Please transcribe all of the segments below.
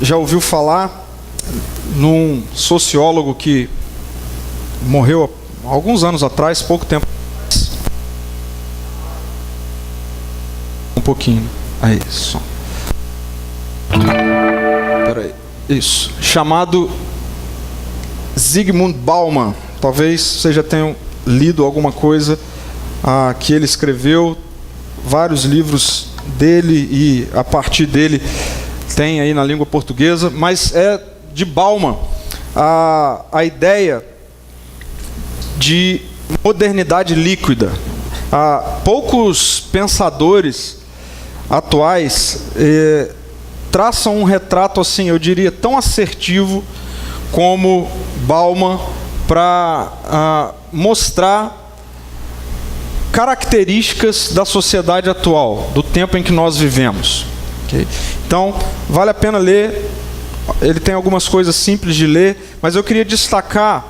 já ouviu falar num sociólogo que morreu há alguns anos atrás, pouco tempo. Um pouquinho. Aí, só. Peraí. Isso. Chamado Zygmunt Bauman. Talvez vocês já tenham lido alguma coisa que ele escreveu. Vários livros dele e a partir dele tem aí na língua portuguesa. Mas é de Bauman a ideia de modernidade líquida. Poucos pensadores atuais traçam um retrato assim, eu diria, tão assertivo como Bauman para mostrar características da sociedade atual, do tempo em que nós vivemos. Okay? Então, vale a pena ler. Ele tem algumas coisas simples de ler, mas eu queria destacar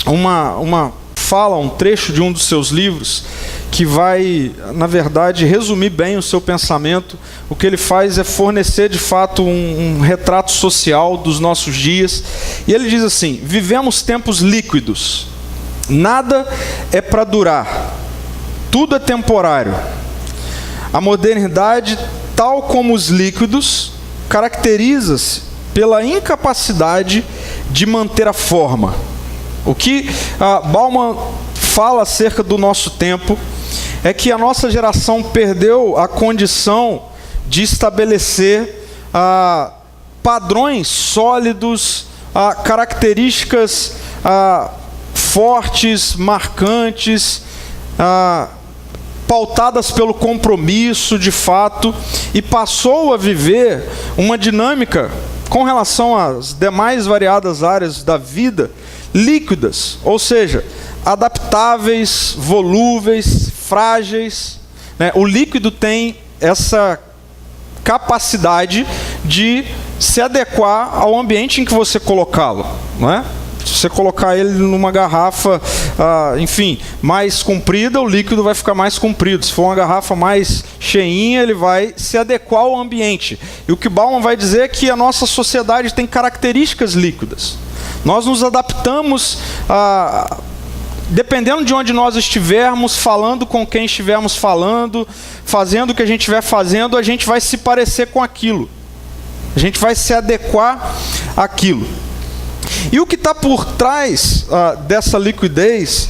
uma fala, um trecho de um dos seus livros, que vai, na verdade, resumir bem o seu pensamento. O que ele faz é fornecer, de fato, um retrato social dos nossos dias. E ele diz assim: vivemos tempos líquidos. Nada é para durar. Tudo é temporário. A modernidade, tal como os líquidos, caracteriza-se pela incapacidade de manter a forma. O que Bauman fala acerca do nosso tempo é que a nossa geração perdeu a condição de estabelecer padrões sólidos, características fortes, marcantes, pautadas pelo compromisso de fato, e passou a viver uma dinâmica com relação às demais variadas áreas da vida, líquidas, ou seja, adaptáveis, volúveis, frágeis, né? O líquido tem essa capacidade de se adequar ao ambiente em que você colocá-lo, não é? Se você colocar ele numa garrafa, enfim, mais comprida, o líquido vai ficar mais comprido. Se for uma garrafa mais cheinha, ele vai se adequar ao ambiente. E o que Bauman vai dizer é que a nossa sociedade tem características líquidas. Nós nos adaptamos dependendo de onde nós estivermos, falando com quem estivermos falando, fazendo o que a gente estiver fazendo, a gente vai se parecer com aquilo. A gente vai se adequar àquilo. E o que está por trás dessa liquidez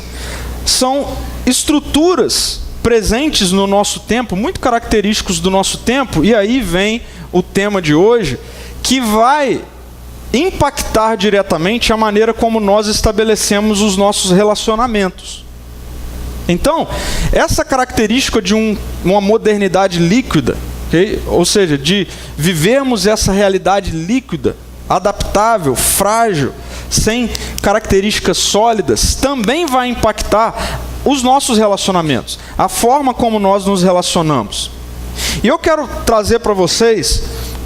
são estruturas presentes no nosso tempo, muito característicos do nosso tempo, e aí vem o tema de hoje, que vai impactar diretamente a maneira como nós estabelecemos os nossos relacionamentos. Então, essa característica de uma modernidade líquida, okay? Ou seja, de vivermos essa realidade líquida, adaptável, frágil, sem características sólidas, também vai impactar os nossos relacionamentos, a forma como nós nos relacionamos. E eu quero trazer para vocês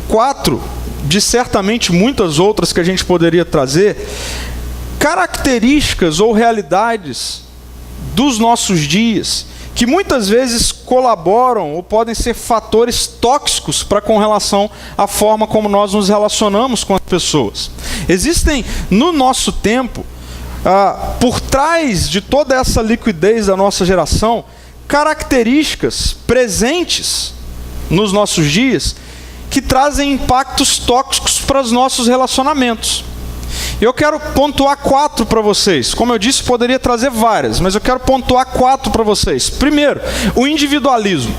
4, de certamente muitas outras que a gente poderia trazer, características ou realidades dos nossos dias, que muitas vezes colaboram ou podem ser fatores tóxicos com relação à forma como nós nos relacionamos com as pessoas. Existem no nosso tempo, por trás de toda essa liquidez da nossa geração, características presentes nos nossos dias que trazem impactos tóxicos para os nossos relacionamentos. Eu quero pontuar 4 para vocês. Como eu disse, poderia trazer várias, mas eu quero pontuar 4 para vocês. Primeiro, o individualismo.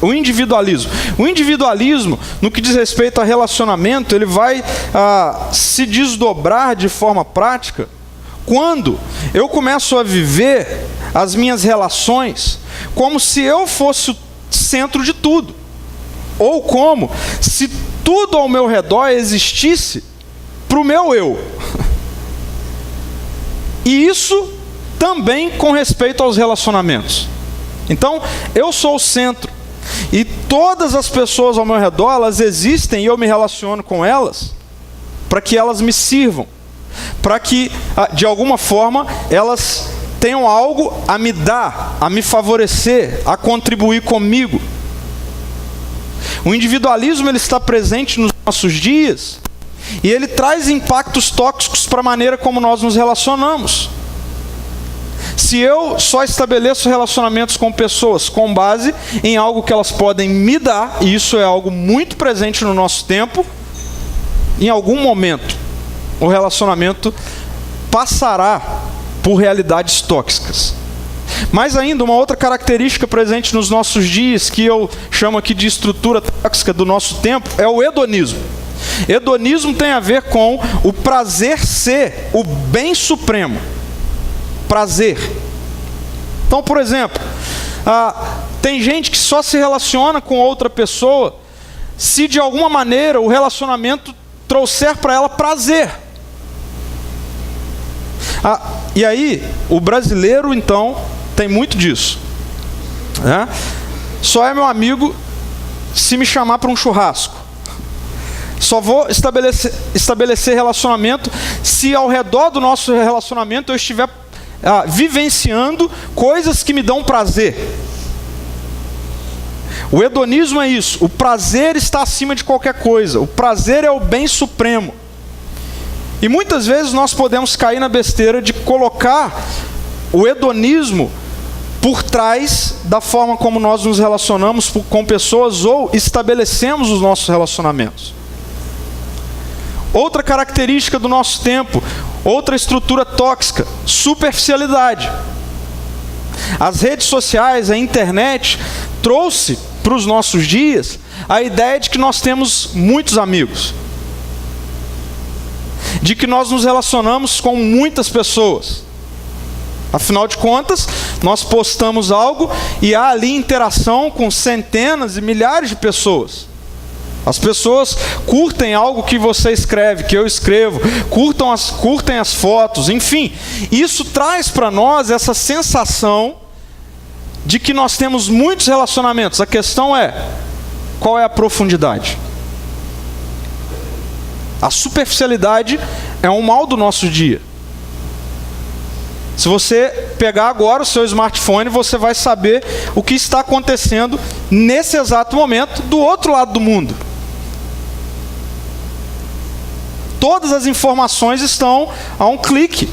O individualismo, no que diz respeito a relacionamento, ele vai se desdobrar de forma prática quando eu começo a viver as minhas relações como se eu fosse o centro de tudo. Ou como se tudo ao meu redor existisse para o meu eu. E isso também com respeito aos relacionamentos. Então, eu sou o centro. E todas as pessoas ao meu redor, elas existem e eu me relaciono com elas para que elas me sirvam. Para que, de alguma forma, elas tenham algo a me dar, a me favorecer, a contribuir comigo. O individualismo ele está presente nos nossos dias e ele traz impactos tóxicos para a maneira como nós nos relacionamos. Se eu só estabeleço relacionamentos com pessoas com base em algo que elas podem me dar, e isso é algo muito presente no nosso tempo, em algum momento o relacionamento passará por realidades tóxicas. Mas ainda, uma outra característica presente nos nossos dias, que eu chamo aqui de estrutura tóxica do nosso tempo, é o hedonismo. Hedonismo tem a ver com o prazer ser o bem supremo. Prazer. Então, por exemplo, tem gente que só se relaciona com outra pessoa se de alguma maneira o relacionamento trouxer para ela prazer. E aí, o brasileiro, então, tem muito disso, né? Só é meu amigo se me chamar para um churrasco. Só vou estabelecer relacionamento se ao redor do nosso relacionamento eu estiver vivenciando coisas que me dão prazer. O hedonismo é isso. O prazer está acima de qualquer coisa. O prazer é o bem supremo. E muitas vezes nós podemos cair na besteira de colocar o hedonismo por trás da forma como nós nos relacionamos com pessoas ou estabelecemos os nossos relacionamentos. Outra característica do nosso tempo, outra estrutura tóxica, superficialidade. As redes sociais, a internet, trouxe para os nossos dias a ideia de que nós temos muitos amigos. De que nós nos relacionamos com muitas pessoas. Afinal de contas, nós postamos algo e há ali interação com centenas e milhares de pessoas. As pessoas curtem algo que você escreve, que eu escrevo, curtem as fotos, enfim. Isso traz para nós essa sensação de que nós temos muitos relacionamentos. A questão é, qual é a profundidade? A superficialidade é um mal do nosso dia. Se você pegar agora o seu smartphone, você vai saber o que está acontecendo nesse exato momento do outro lado do mundo. Todas as informações estão a um clique.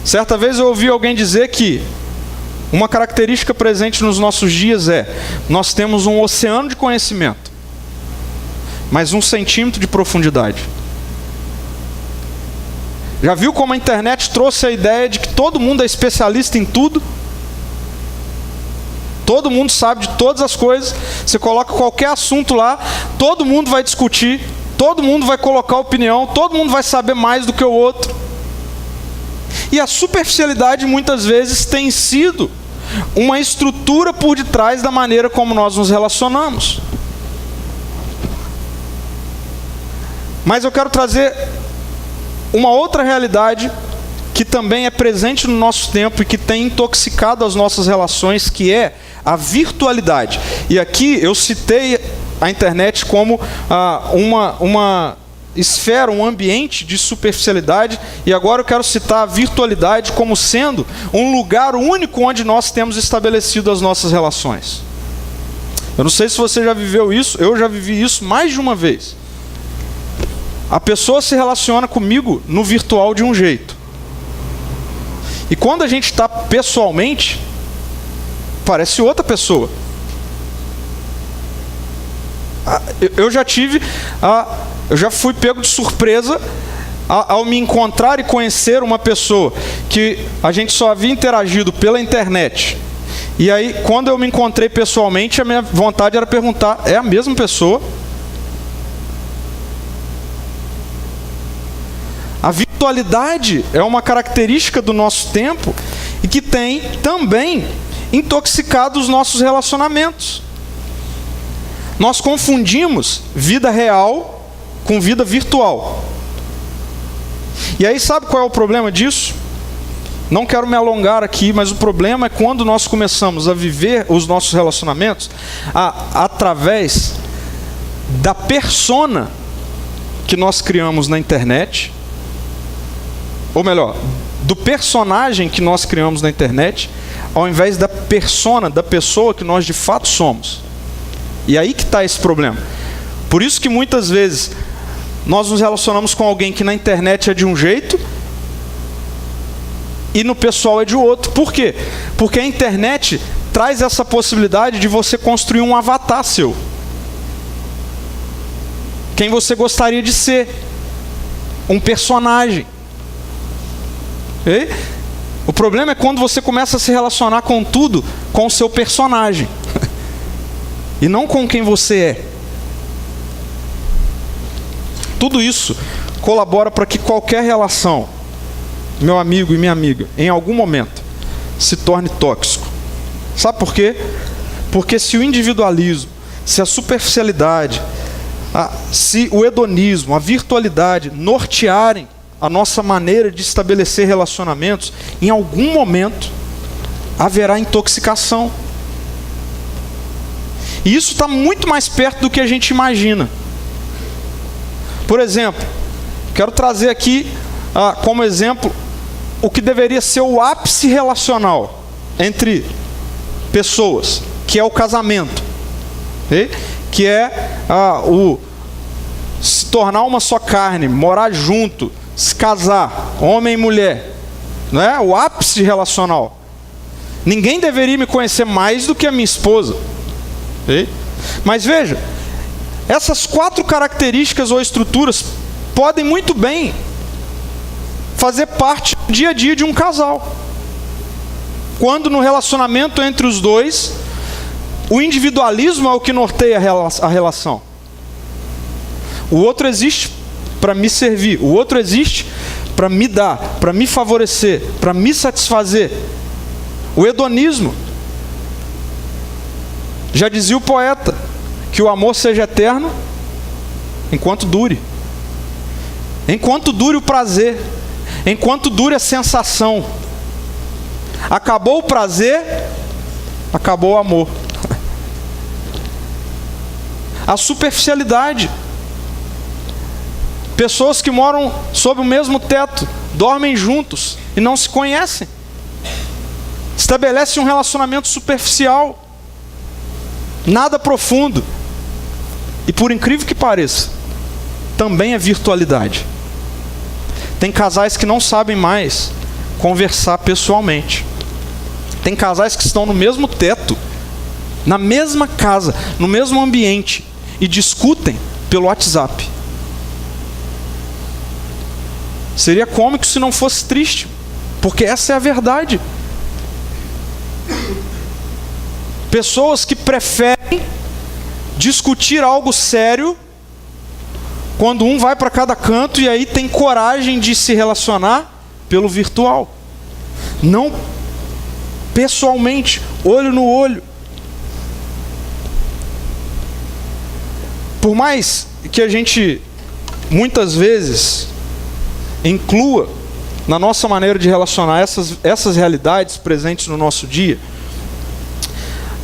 Certa vez eu ouvi alguém dizer que uma característica presente nos nossos dias é: nós temos um oceano de conhecimento, mas 1 centímetro de profundidade. Já viu como a internet trouxe a ideia de que todo mundo é especialista em tudo? Todo mundo sabe de todas as coisas. Você coloca qualquer assunto lá, todo mundo vai discutir, todo mundo vai colocar opinião, todo mundo vai saber mais do que o outro. E a superficialidade muitas vezes tem sido uma estrutura por detrás da maneira como nós nos relacionamos. Mas eu quero trazer uma outra realidade que também é presente no nosso tempo e que tem intoxicado as nossas relações, que é a virtualidade. E aqui eu citei a internet como uma esfera, um ambiente de superficialidade, e agora eu quero citar a virtualidade como sendo um lugar único onde nós temos estabelecido as nossas relações. Eu não sei se você já viveu isso, eu já vivi isso mais de uma vez. A pessoa se relaciona comigo no virtual de um jeito. E quando a gente está pessoalmente, parece outra pessoa. Eu já fui pego de surpresa ao me encontrar e conhecer uma pessoa que a gente só havia interagido pela internet. E aí, quando eu me encontrei pessoalmente, a minha vontade era perguntar: é a mesma pessoa? A virtualidade é uma característica do nosso tempo e que tem também intoxicado os nossos relacionamentos. Nós confundimos vida real com vida virtual. E aí, sabe qual é o problema disso? Não quero me alongar aqui, mas o problema é quando nós começamos a viver os nossos relacionamentos através da persona que nós criamos na internet, ou melhor, do personagem que nós criamos na internet, ao invés da persona, da pessoa que nós de fato somos. E aí que está esse problema. Por isso que muitas vezes nós nos relacionamos com alguém que na internet é de um jeito e no pessoal é de outro. Por quê? Porque a internet traz essa possibilidade de você construir um avatar seu. Quem você gostaria de ser. Um personagem. Okay? O problema é quando você começa a se relacionar com tudo com o seu personagem e não com quem você é. Tudo isso colabora para que qualquer relação, meu amigo e minha amiga, em algum momento se torne tóxico. Sabe por quê? Porque se o individualismo, se a superficialidade, se o hedonismo, a virtualidade nortearem a nossa maneira de estabelecer relacionamentos, em algum momento haverá intoxicação. E isso está muito mais perto do que a gente imagina. Por exemplo, quero trazer aqui como exemplo o que deveria ser o ápice relacional entre pessoas, que é o casamento, okay? Que é o se tornar uma só carne, morar junto, se casar, homem e mulher, não é? O ápice relacional. Ninguém deveria me conhecer mais do que a minha esposa, okay? Mas veja, essas 4 características ou estruturas podem muito bem fazer parte do dia a dia de um casal. Quando no relacionamento entre os dois, o individualismo é o que norteia a relação. O outro existe para me servir, o outro existe para me dar, para me favorecer, para me satisfazer. O hedonismo, já dizia o poeta, que o amor seja eterno enquanto dure. Enquanto dure o prazer, enquanto dure a sensação. Acabou o prazer, acabou o amor. A superficialidade. Pessoas que moram sob o mesmo teto, dormem juntos e não se conhecem. Estabelecem um relacionamento superficial, nada profundo. E por incrível que pareça, também é virtualidade. Tem casais que não sabem mais conversar pessoalmente. Tem casais que estão no mesmo teto, na mesma casa, no mesmo ambiente, e discutem pelo WhatsApp. Seria cômico se não fosse triste, porque essa é a verdade. Pessoas que preferem discutir algo sério quando um vai para cada canto e aí tem coragem de se relacionar pelo virtual, não pessoalmente, olho no olho. Por mais que a gente muitas vezes inclua na nossa maneira de relacionar essas realidades presentes no nosso dia,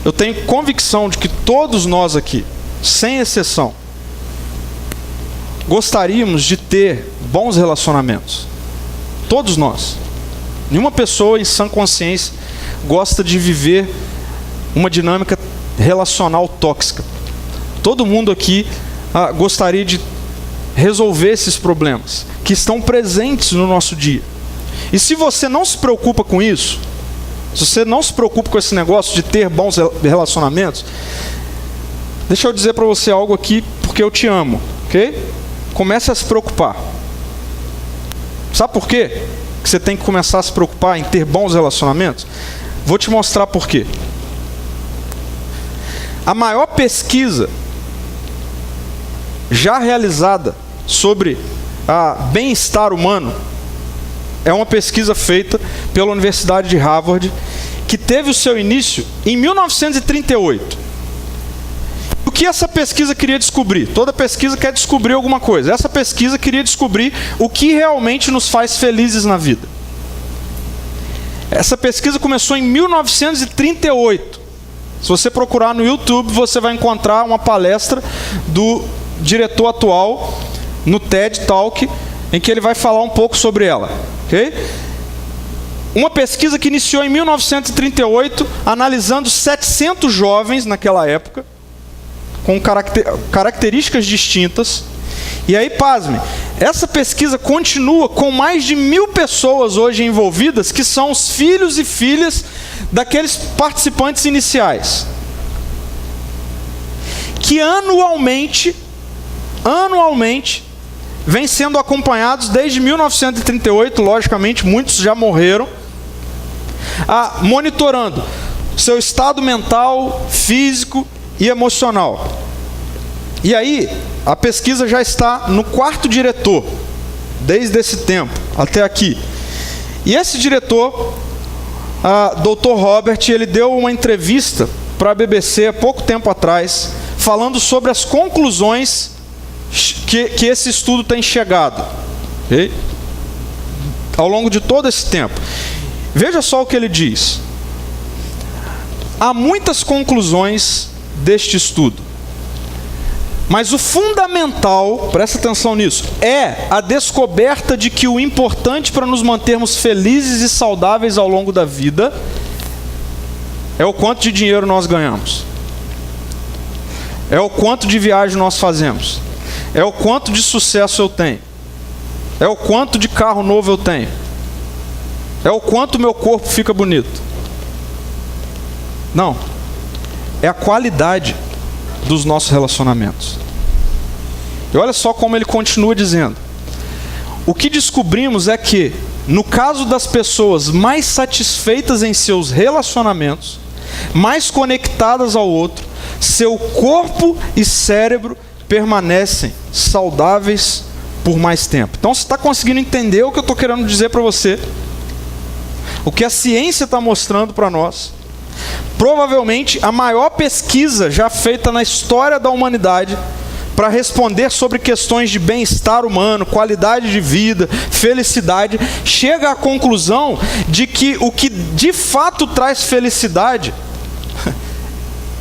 eu tenho convicção de que todos nós aqui, sem exceção, gostaríamos de ter bons relacionamentos. Todos nós. Nenhuma pessoa em sã consciência gosta de viver uma dinâmica relacional tóxica. Todo mundo aqui gostaria de resolver esses problemas que estão presentes no nosso dia. E se você não se preocupa com isso, se você não se preocupa com esse negócio de ter bons relacionamentos, deixa eu dizer para você algo aqui, porque eu te amo, ok? Comece a se preocupar. Sabe por quê que você tem que começar a se preocupar em ter bons relacionamentos? Vou te mostrar por quê. A maior pesquisa já realizada sobre bem-estar humano é uma pesquisa feita pela Universidade de Harvard, que teve o seu início em 1938. O que essa pesquisa queria descobrir? Toda pesquisa quer descobrir alguma coisa. Essa pesquisa queria descobrir o que realmente nos faz felizes na vida. Essa pesquisa começou em 1938. Se você procurar no YouTube, você vai encontrar uma palestra do diretor atual no TED Talk, em que ele vai falar um pouco sobre ela. Okay? uma pesquisa que iniciou em 1938, analisando 700 jovens naquela época, com características distintas. E aí, pasme, essa pesquisa continua com mais de 1.000 pessoas hoje envolvidas, que são os filhos e filhas daqueles participantes iniciais, que anualmente, vêm sendo acompanhados desde 1938, logicamente, muitos já morreram, monitorando seu estado mental, físico e emocional. E aí, a pesquisa já está no 4º diretor, desde esse tempo até aqui. E esse diretor, Dr. Robert, ele deu uma entrevista para a BBC há pouco tempo atrás, falando sobre as conclusões que esse estudo tem chegado, okay? Ao longo de todo esse tempo. Veja só o que ele diz. Há muitas conclusões deste estudo, mas o fundamental, presta atenção nisso, é a descoberta de que o importante para nos mantermos felizes e saudáveis ao longo da vida é o quanto de dinheiro nós ganhamos, é o quanto de viagem nós fazemos, é o quanto de sucesso eu tenho, é o quanto de carro novo eu tenho, é o quanto meu corpo fica bonito. Não, é a qualidade dos nossos relacionamentos. E olha só como ele continua dizendo. O que descobrimos é que, no caso das pessoas mais satisfeitas em seus relacionamentos, mais conectadas ao outro, seu corpo e cérebro permanecem saudáveis por mais tempo. Então você está conseguindo entender o que eu estou querendo dizer para você? O que a ciência está mostrando para nós? Provavelmente a maior pesquisa já feita na história da humanidade para responder sobre questões de bem-estar humano, qualidade de vida, felicidade, chega à conclusão de que o que de fato traz felicidade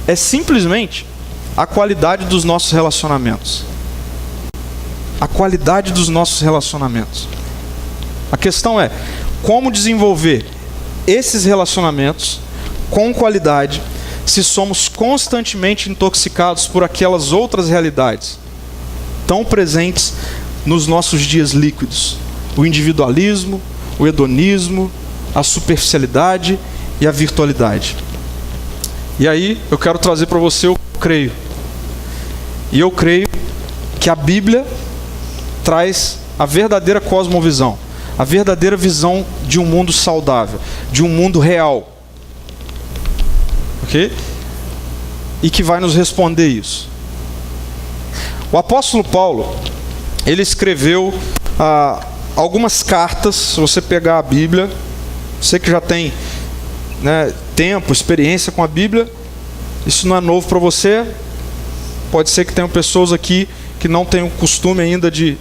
é simplesmente a qualidade dos nossos relacionamentos. A qualidade dos nossos relacionamentos. A questão é como desenvolver esses relacionamentos com qualidade, se somos constantemente intoxicados por aquelas outras realidades tão presentes nos nossos dias líquidos: o individualismo, o hedonismo, a superficialidade e a virtualidade. E aí eu quero trazer para você o que eu creio. E eu creio que a Bíblia traz a verdadeira cosmovisão, a verdadeira visão de um mundo saudável, de um mundo real. Okay? E que vai nos responder isso. O apóstolo Paulo, ele escreveu algumas cartas. Se você pegar a Bíblia, você que já tem, né, tempo, experiência com a Bíblia, isso não é novo para você. Pode ser que tenham pessoas aqui que não têm o costume ainda de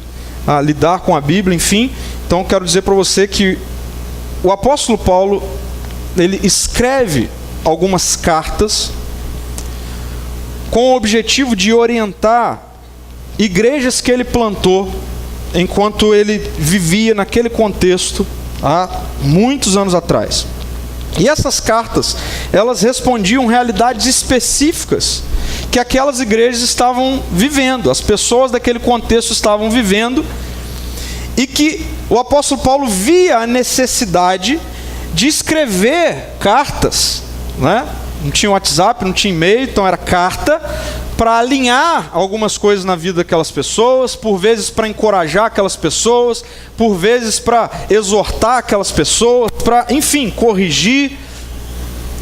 lidar com a Bíblia, enfim. Então quero dizer para você que o apóstolo Paulo, ele escreve algumas cartas com o objetivo de orientar igrejas que ele plantou enquanto ele vivia naquele contexto há muitos anos atrás. E essas cartas, elas respondiam realidades específicas que aquelas igrejas estavam vivendo, as pessoas daquele contexto estavam vivendo, e que o apóstolo Paulo via a necessidade de escrever cartas, né? Não tinha WhatsApp, não tinha e-mail, então era carta para alinhar algumas coisas na vida daquelas pessoas, por vezes para encorajar aquelas pessoas, por vezes para exortar aquelas pessoas, para, enfim, corrigir.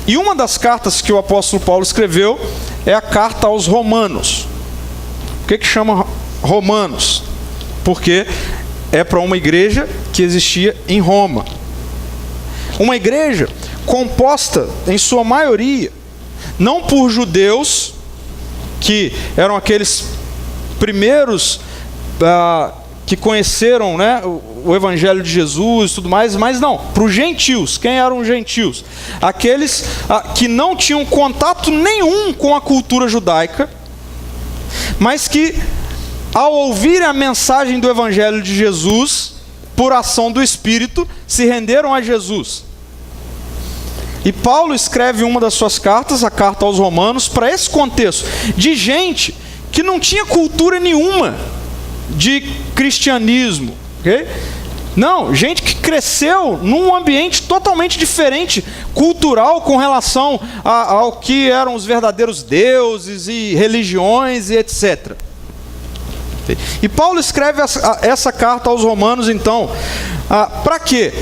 E uma das cartas que o apóstolo Paulo escreveu é a carta aos Romanos. Por que chama Romanos? Porque é para uma igreja que existia em Roma. Uma igreja composta, em sua maioria, não por judeus, que eram aqueles primeiros que conheceram, né, o Evangelho de Jesus e tudo mais, mas não, para os gentios. Quem eram os gentios? Aqueles que não tinham contato nenhum com a cultura judaica, mas que, ao ouvirem a mensagem do Evangelho de Jesus, por ação do Espírito, se renderam a Jesus. E Paulo escreve uma das suas cartas, a carta aos Romanos, para esse contexto de gente que não tinha cultura nenhuma de cristianismo, ok? Não, gente que cresceu num ambiente totalmente diferente, cultural, com relação ao que eram os verdadeiros deuses e religiões e etc. E Paulo escreve essa carta aos Romanos, então, para quê?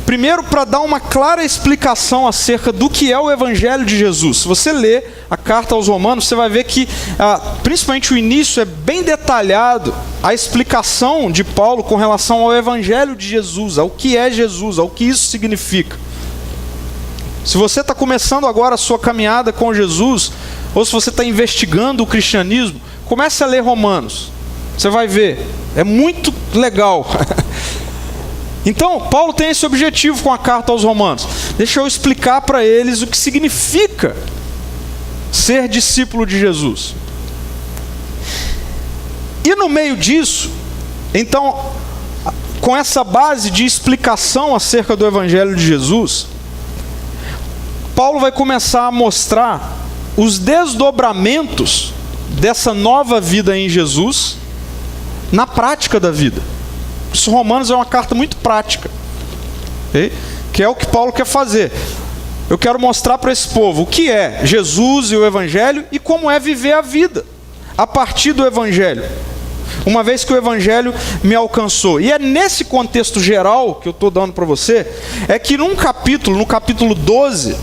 Primeiro, para dar uma clara explicação acerca do que é o Evangelho de Jesus. Se você lê a carta aos Romanos, você vai ver que, principalmente o início, é bem detalhado a explicação de Paulo com relação ao Evangelho de Jesus, ao que é Jesus, ao que isso significa. Se você está começando agora a sua caminhada com Jesus, ou se você está investigando o cristianismo, comece a ler Romanos. Você vai ver, é muito legal. Então, Paulo tem esse objetivo com a carta aos Romanos. Deixa eu explicar para eles o que significa ser discípulo de Jesus. E no meio disso, então, com essa base de explicação acerca do Evangelho de Jesus, Paulo vai começar a mostrar os desdobramentos dessa nova vida em Jesus na prática da vida. Isso, Romanos é uma carta muito prática, okay? Que é o que Paulo quer fazer. Eu quero mostrar para esse povo o que é Jesus e o Evangelho e como é viver a vida a partir do Evangelho, uma vez que o Evangelho me alcançou. E é nesse contexto geral que eu estou dando para você, é que no capítulo 12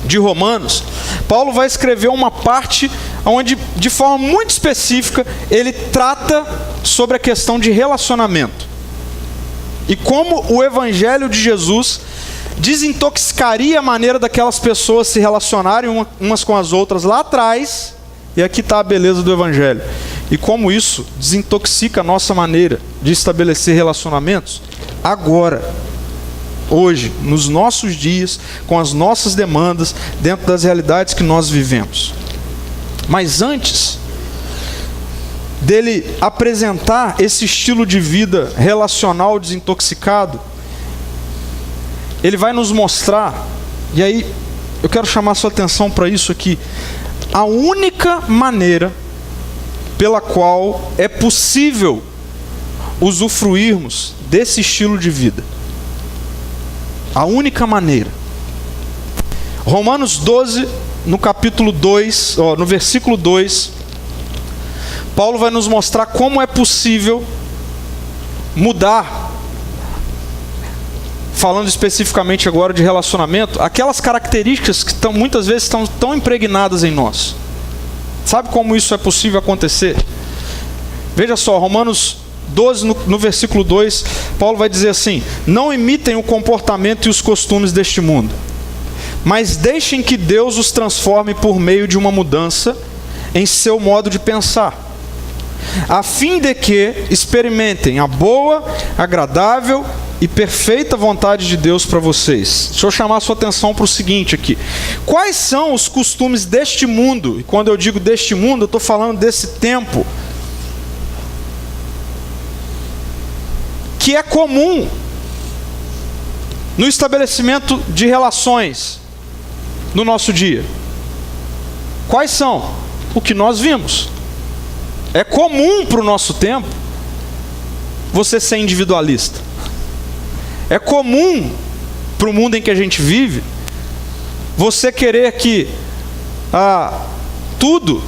de Romanos, Paulo vai escrever uma parte onde, de forma muito específica, ele trata sobre a questão de relacionamento. E como o Evangelho de Jesus desintoxicaria a maneira daquelas pessoas se relacionarem umas com as outras lá atrás, e aqui está a beleza do Evangelho. E como isso desintoxica a nossa maneira de estabelecer relacionamentos agora, hoje, nos nossos dias, com as nossas demandas, dentro das realidades que nós vivemos. Mas antes dele apresentar esse estilo de vida relacional desintoxicado, ele vai nos mostrar, e aí eu quero chamar sua atenção para isso aqui, a única maneira pela qual é possível usufruirmos desse estilo de vida. A única maneira. Romanos 12, no capítulo 2, no versículo 2, Paulo vai nos mostrar como é possível mudar, falando especificamente agora de relacionamento, aquelas características que muitas vezes estão tão impregnadas em nós. Sabe como isso é possível acontecer? Veja só, Romanos 12, no versículo 2, Paulo vai dizer assim: não imitem o comportamento e os costumes deste mundo, mas deixem que Deus os transforme por meio de uma mudança em seu modo de pensar, a fim de que experimentem a boa, agradável e perfeita vontade de Deus para vocês. Deixa eu chamar a sua atenção para o seguinte aqui. Quais são os costumes deste mundo? E quando eu digo deste mundo, eu estou falando desse tempo, que é comum no estabelecimento de relações no nosso dia. Quais são? O que nós vimos. É comum para o nosso tempo você ser individualista. É comum para o mundo em que a gente vive você querer que tudo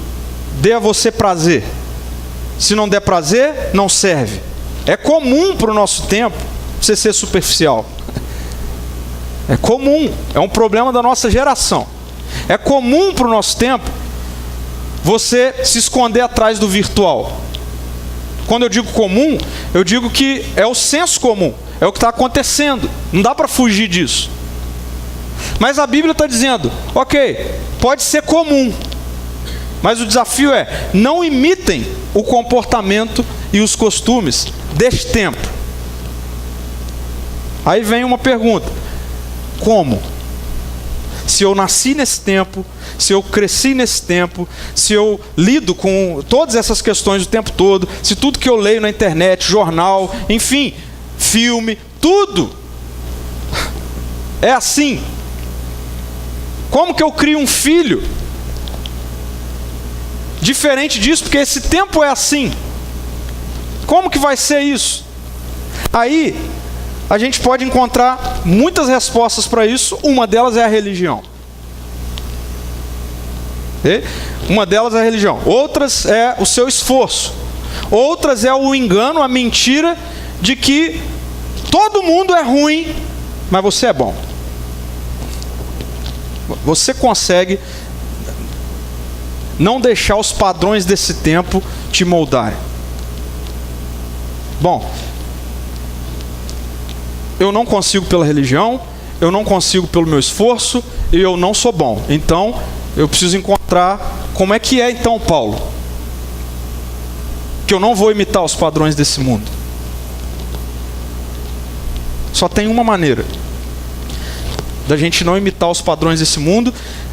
dê a você prazer. Se não der prazer, não serve. É comum para o nosso tempo você ser superficial. É comum, é um problema da nossa geração. É comum para o nosso tempo você se esconder atrás do virtual. Quando eu digo comum, eu digo que é o senso comum, é o que está acontecendo, não dá para fugir disso. Mas a Bíblia está dizendo, ok, pode ser comum, mas o desafio é, não imitem o comportamento e os costumes deste tempo. Aí vem uma pergunta: como? Se eu nasci nesse tempo, se eu cresci nesse tempo, se eu lido com todas essas questões o tempo todo, se tudo que eu leio na internet, jornal, enfim, filme, tudo é assim. Como que eu crio um filho? Diferente disso, porque esse tempo é assim. Como que vai ser isso? Aí, a gente pode encontrar muitas respostas para isso. Uma delas é a religião. Uma delas é a religião. Outras é o seu esforço. Outras é o engano, a mentira de que todo mundo é ruim, mas você é bom. Você consegue não deixar os padrões desse tempo te moldarem. Bom, eu não consigo pela religião, eu não consigo pelo meu esforço, e eu não sou bom. Então, eu preciso encontrar como é que é então, Paulo. Que eu não vou imitar os padrões desse mundo. Só tem uma maneira da gente não imitar os padrões desse mundo.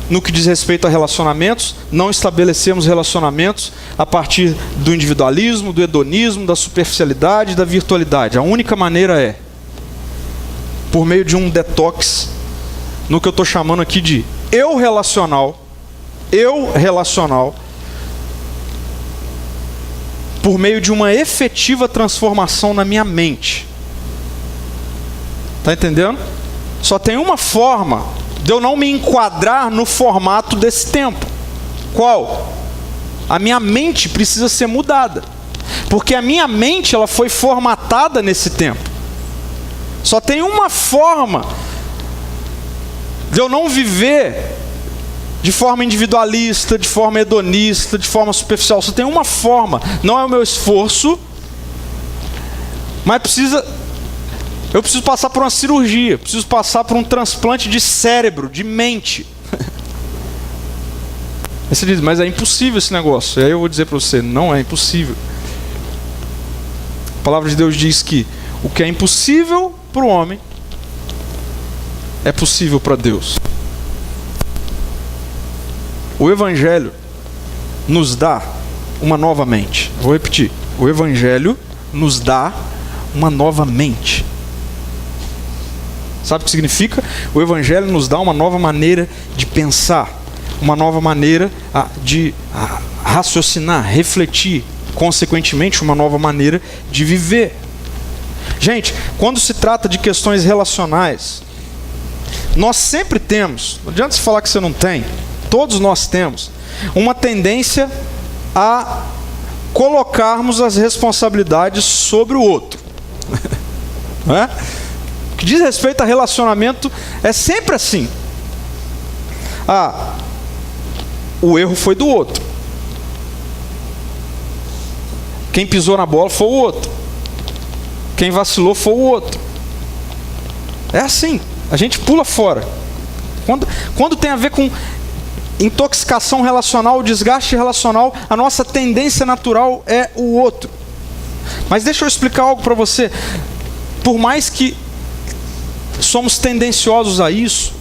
No que diz respeito a relacionamentos, não estabelecemos relacionamentos a partir do individualismo, do hedonismo, da superficialidade, da virtualidade. A única maneira é por meio de um detox, no que eu estou chamando aqui de eu relacional, por meio de uma efetiva transformação na minha mente. Está entendendo? Só tem uma forma de eu não me enquadrar no formato desse tempo. Qual? A minha mente precisa ser mudada. Porque a minha mente ela foi formatada nesse tempo. Só tem uma forma de eu não viver de forma individualista, de forma hedonista, de forma superficial. Só tem uma forma. Não é o meu esforço, mas eu preciso passar por uma cirurgia, preciso passar por um transplante de cérebro, de mente. Aí você diz, mas é impossível esse negócio. E aí eu vou dizer para você, não é impossível. A palavra de Deus diz que o que é impossível para o homem é possível para Deus. O Evangelho nos dá uma nova mente. Vou repetir. O Evangelho nos dá uma nova mente. Sabe o que significa? O Evangelho nos dá uma nova maneira de pensar, uma nova maneira de raciocinar, refletir, consequentemente, uma nova maneira de viver. Gente, quando se trata de questões relacionais, nós sempre temos, não adianta você falar que você não tem, todos nós temos, uma tendência a colocarmos as responsabilidades sobre o outro. Não é? Que diz respeito a relacionamento, é sempre assim. O erro foi do outro. Quem pisou na bola foi o outro. Quem vacilou foi o outro. É assim, a gente pula fora. Quando tem a ver com intoxicação relacional, desgaste relacional, a nossa tendência natural é o outro. Mas deixa eu explicar algo para você. Por mais que somos tendenciosos a isso,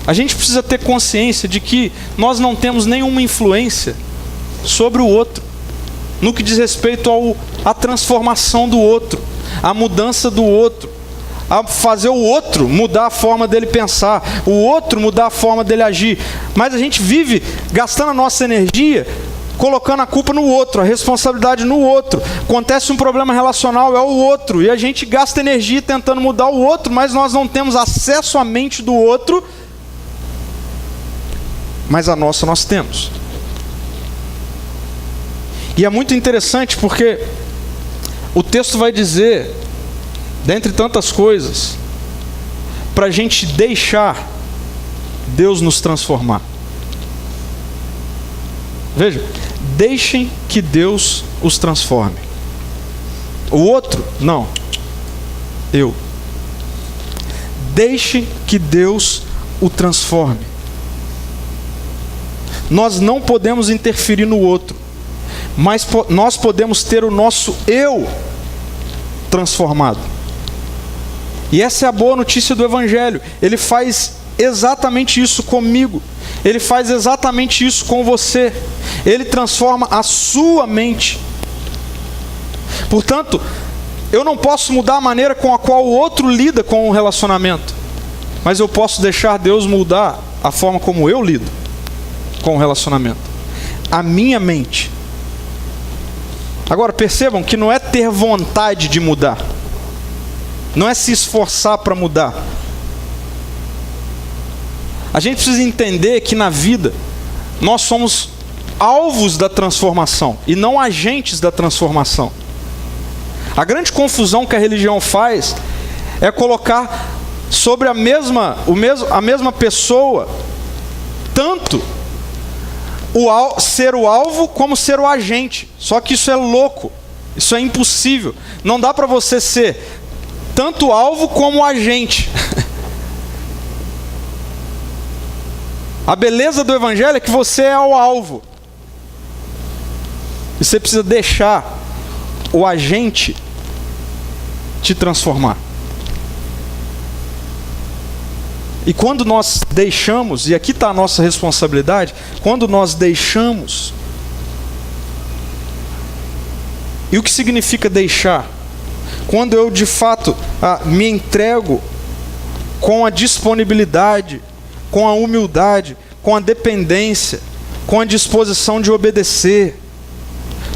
a gente precisa ter consciência de que nós não temos nenhuma influência sobre o outro, no que diz respeito à transformação do outro, à mudança do outro, a fazer o outro mudar a forma dele pensar, o outro mudar a forma dele agir. Mas a gente vive gastando a nossa energia colocando a culpa no outro, a responsabilidade no outro. Acontece um problema relacional, é o outro, e a gente gasta energia tentando mudar o outro, mas nós não temos acesso à mente do outro, mas a nossa nós temos. E é muito interessante porque o texto vai dizer, dentre tantas coisas, para a gente deixar Deus nos transformar. Veja, deixem que Deus os transforme. O outro, não. Eu. Deixem que Deus o transforme. Nós não podemos interferir no outro, mas nós podemos ter o nosso eu transformado. E essa é a boa notícia do Evangelho. Ele faz exatamente isso comigo. Ele faz exatamente isso com você. Ele transforma a sua mente. Portanto, eu não posso mudar a maneira com a qual o outro lida com o relacionamento, mas eu posso deixar Deus mudar a forma como eu lido com o relacionamento, a minha mente. Agora percebam que não é ter vontade de mudar, não é se esforçar para mudar. A gente precisa entender que na vida nós somos alvos da transformação e não agentes da transformação. A grande confusão que a religião faz é colocar sobre a mesma pessoa tanto ser o alvo como ser o agente. Só que isso é louco, isso é impossível. Não dá para você ser tanto alvo como agente. A beleza do evangelho é que você é o alvo. E você precisa deixar o agente te transformar. E quando nós deixamos, e aqui está a nossa responsabilidade, quando nós deixamos, e o que significa deixar? Quando eu de fato me entrego com a disponibilidade, com a humildade, com a dependência, com a disposição de obedecer,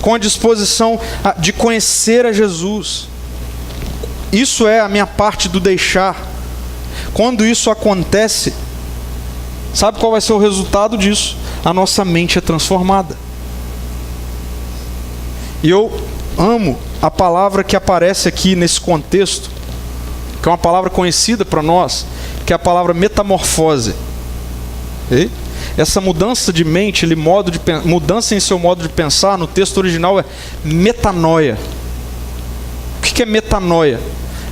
com a disposição de conhecer a Jesus. Isso é a minha parte do deixar. Quando isso acontece, sabe qual vai ser o resultado disso? A nossa mente é transformada. E eu amo a palavra que aparece aqui nesse contexto, que é uma palavra conhecida para nós, que é a palavra metamorfose. E essa mudança de mente, mudança em seu modo de pensar, no texto original é metanoia. O que é metanoia?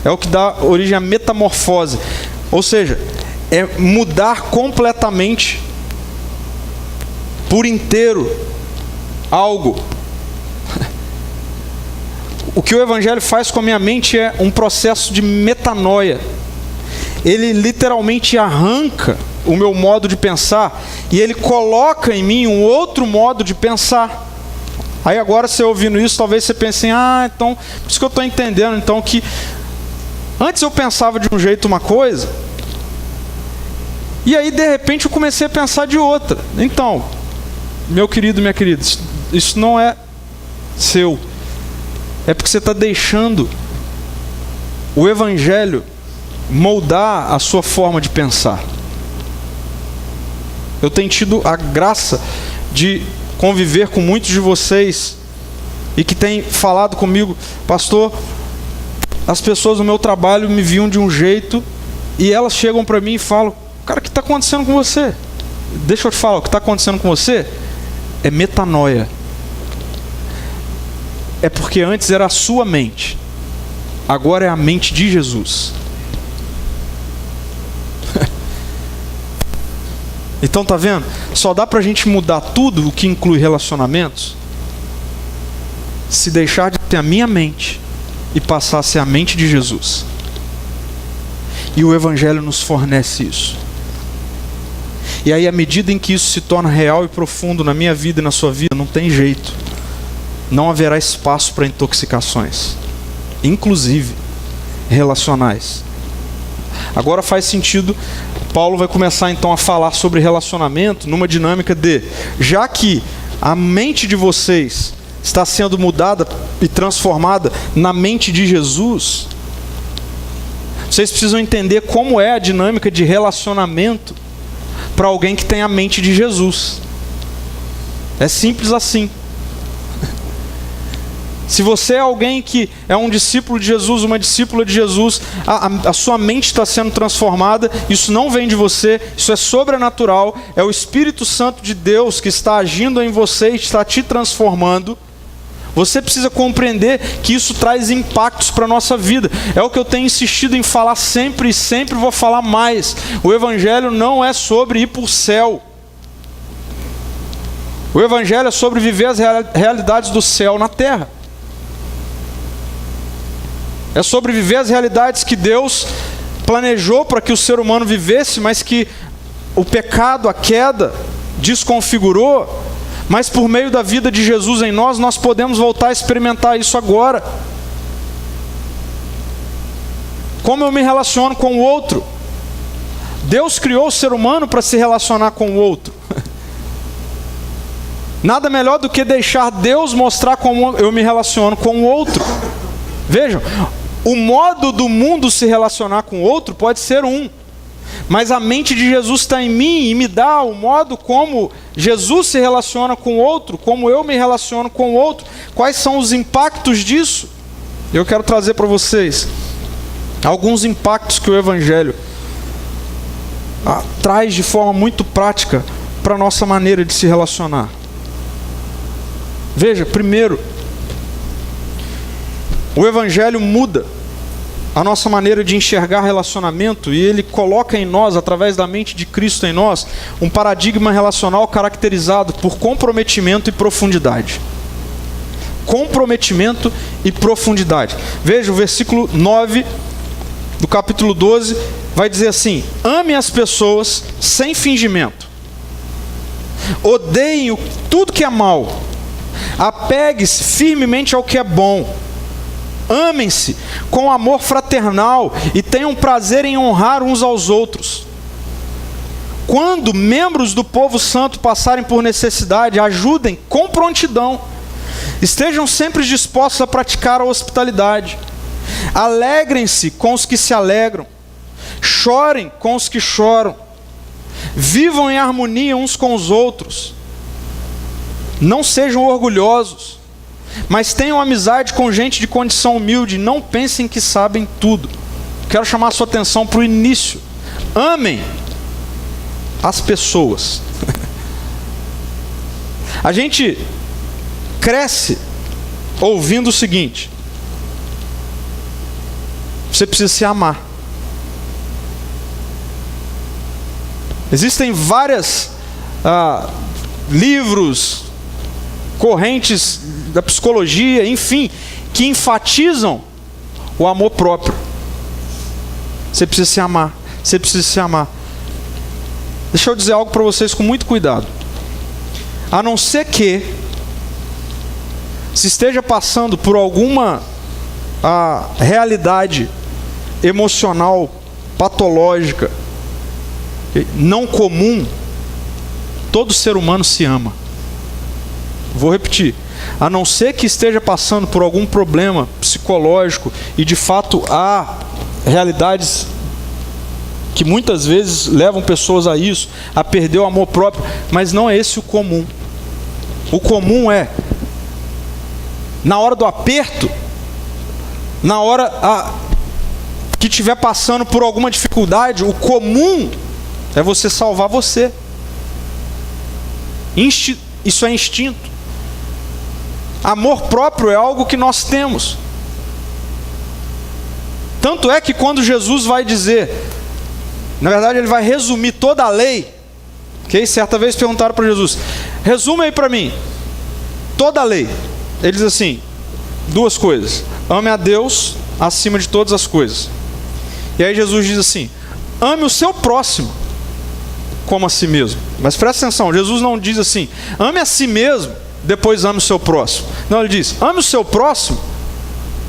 É o que dá origem à metamorfose. Ou seja, é mudar completamente, por inteiro, algo. O que o evangelho faz com a minha mente é um processo de metanoia. Ele literalmente arranca o meu modo de pensar e ele coloca em mim um outro modo de pensar. Aí agora, você ouvindo isso, talvez você pense assim, então, por isso que eu estou entendendo, então, que antes eu pensava de um jeito uma coisa, e aí de repente eu comecei a pensar de outra. Então, meu querido, minha querida, isso não é seu. É porque você está deixando o evangelho moldar a sua forma de pensar. Eu tenho tido a graça de conviver com muitos de vocês e que têm falado comigo, pastor, as pessoas no meu trabalho me viam de um jeito e elas chegam para mim e falam, cara, o que está acontecendo com você? Deixa eu te falar, o que está acontecendo com você é metanoia. É porque antes era a sua mente, agora é a mente de Jesus. Então tá vendo? Só dá pra gente mudar tudo o que inclui relacionamentos se deixar de ter a minha mente e passar a ser a mente de Jesus. E o evangelho nos fornece isso. E aí, à medida em que isso se torna real e profundo na minha vida e na sua vida, não tem jeito. Não haverá espaço para intoxicações, inclusive relacionais. Agora faz sentido, Paulo vai começar então a falar sobre relacionamento numa dinâmica de, já que a mente de vocês está sendo mudada e transformada na mente de Jesus, vocês precisam entender como é a dinâmica de relacionamento para alguém que tem a mente de Jesus. É simples assim. Se você é alguém que é um discípulo de Jesus, uma discípula de Jesus, a sua mente está sendo transformada, isso não vem de você, isso é sobrenatural, é o Espírito Santo de Deus que está agindo em você e está te transformando. Você precisa compreender que isso traz impactos para a nossa vida. É o que eu tenho insistido em falar sempre e sempre vou falar mais. O Evangelho não é sobre ir para o céu. O Evangelho é sobre viver as realidades do céu na terra. É sobre viver as realidades que Deus planejou para que o ser humano vivesse, mas que o pecado, a queda, desconfigurou. Mas por meio da vida de Jesus em nós, nós podemos voltar a experimentar isso agora. Como eu me relaciono com o outro? Deus criou o ser humano para se relacionar com o outro. Nada melhor do que deixar Deus mostrar como eu me relaciono com o outro. Vejam, o modo do mundo se relacionar com o outro pode ser um, mas a mente de Jesus está em mim e me dá o modo como Jesus se relaciona com o outro, como eu me relaciono com o outro. Quais são os impactos disso? Eu quero trazer para vocês alguns impactos que o Evangelho traz de forma muito prática para a nossa maneira de se relacionar. Veja, primeiro, o Evangelho muda a nossa maneira de enxergar relacionamento e ele coloca em nós, através da mente de Cristo em nós, um paradigma relacional caracterizado por comprometimento e profundidade. Comprometimento e profundidade. Veja, o versículo 9 do capítulo 12 vai dizer assim: ame as pessoas sem fingimento, odeiem tudo que é mal, apegue-se firmemente ao que é bom, amem-se com amor fraternal e tenham prazer em honrar uns aos outros. Quando membros do povo santo passarem por necessidade, ajudem com prontidão. Estejam sempre dispostos a praticar a hospitalidade. Alegrem-se com os que se alegram. Chorem com os que choram. Vivam em harmonia uns com os outros. Não sejam orgulhosos, mas tenham amizade com gente de condição humilde. Não pensem que sabem tudo. Quero chamar a sua atenção para o início. Amem as pessoas. A gente cresce ouvindo o seguinte: você precisa se amar. Existem vários livros, correntes da psicologia, enfim, que enfatizam o amor próprio. Você precisa se amar. Você precisa se amar. Deixa eu dizer algo para vocês com muito cuidado. A não ser que se esteja passando por alguma realidade emocional patológica não comum, todo ser humano se ama. Vou repetir. A não ser que esteja passando por algum problema psicológico, e de fato há realidades que muitas vezes levam pessoas a isso, a perder o amor próprio, mas não é esse o comum. O comum é, na hora do aperto, na hora que estiver passando por alguma dificuldade, o comum é você salvar você. Isso é instinto. Amor próprio é algo que nós temos. Tanto é que quando Jesus vai dizer, na verdade ele vai resumir toda a lei, okay? Certa vez perguntaram para Jesus: resume aí para mim toda a lei. Ele diz assim, duas coisas: ame a Deus acima de todas as coisas. E aí Jesus diz assim: ame o seu próximo como a si mesmo. Mas presta atenção, Jesus não diz assim: ame a si mesmo, depois ame o seu próximo. Não, ele diz: ame o seu próximo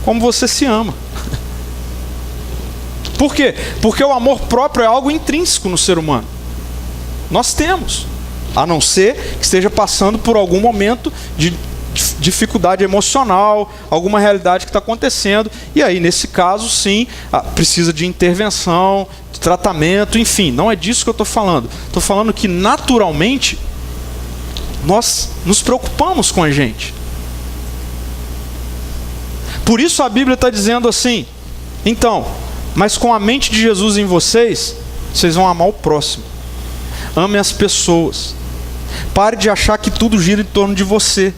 como você se ama. Por quê? Porque o amor próprio é algo intrínseco no ser humano. Nós temos, a não ser que esteja passando por algum momento de dificuldade emocional, alguma realidade que está acontecendo, e aí nesse caso sim, precisa de intervenção, de tratamento, enfim, não é disso que eu estou falando. Estou falando que naturalmente nós nos preocupamos com a gente. Por isso a Bíblia está dizendo assim: então, mas com a mente de Jesus em vocês, vocês vão amar o próximo. Amem as pessoas. Pare de achar que tudo gira em torno de você.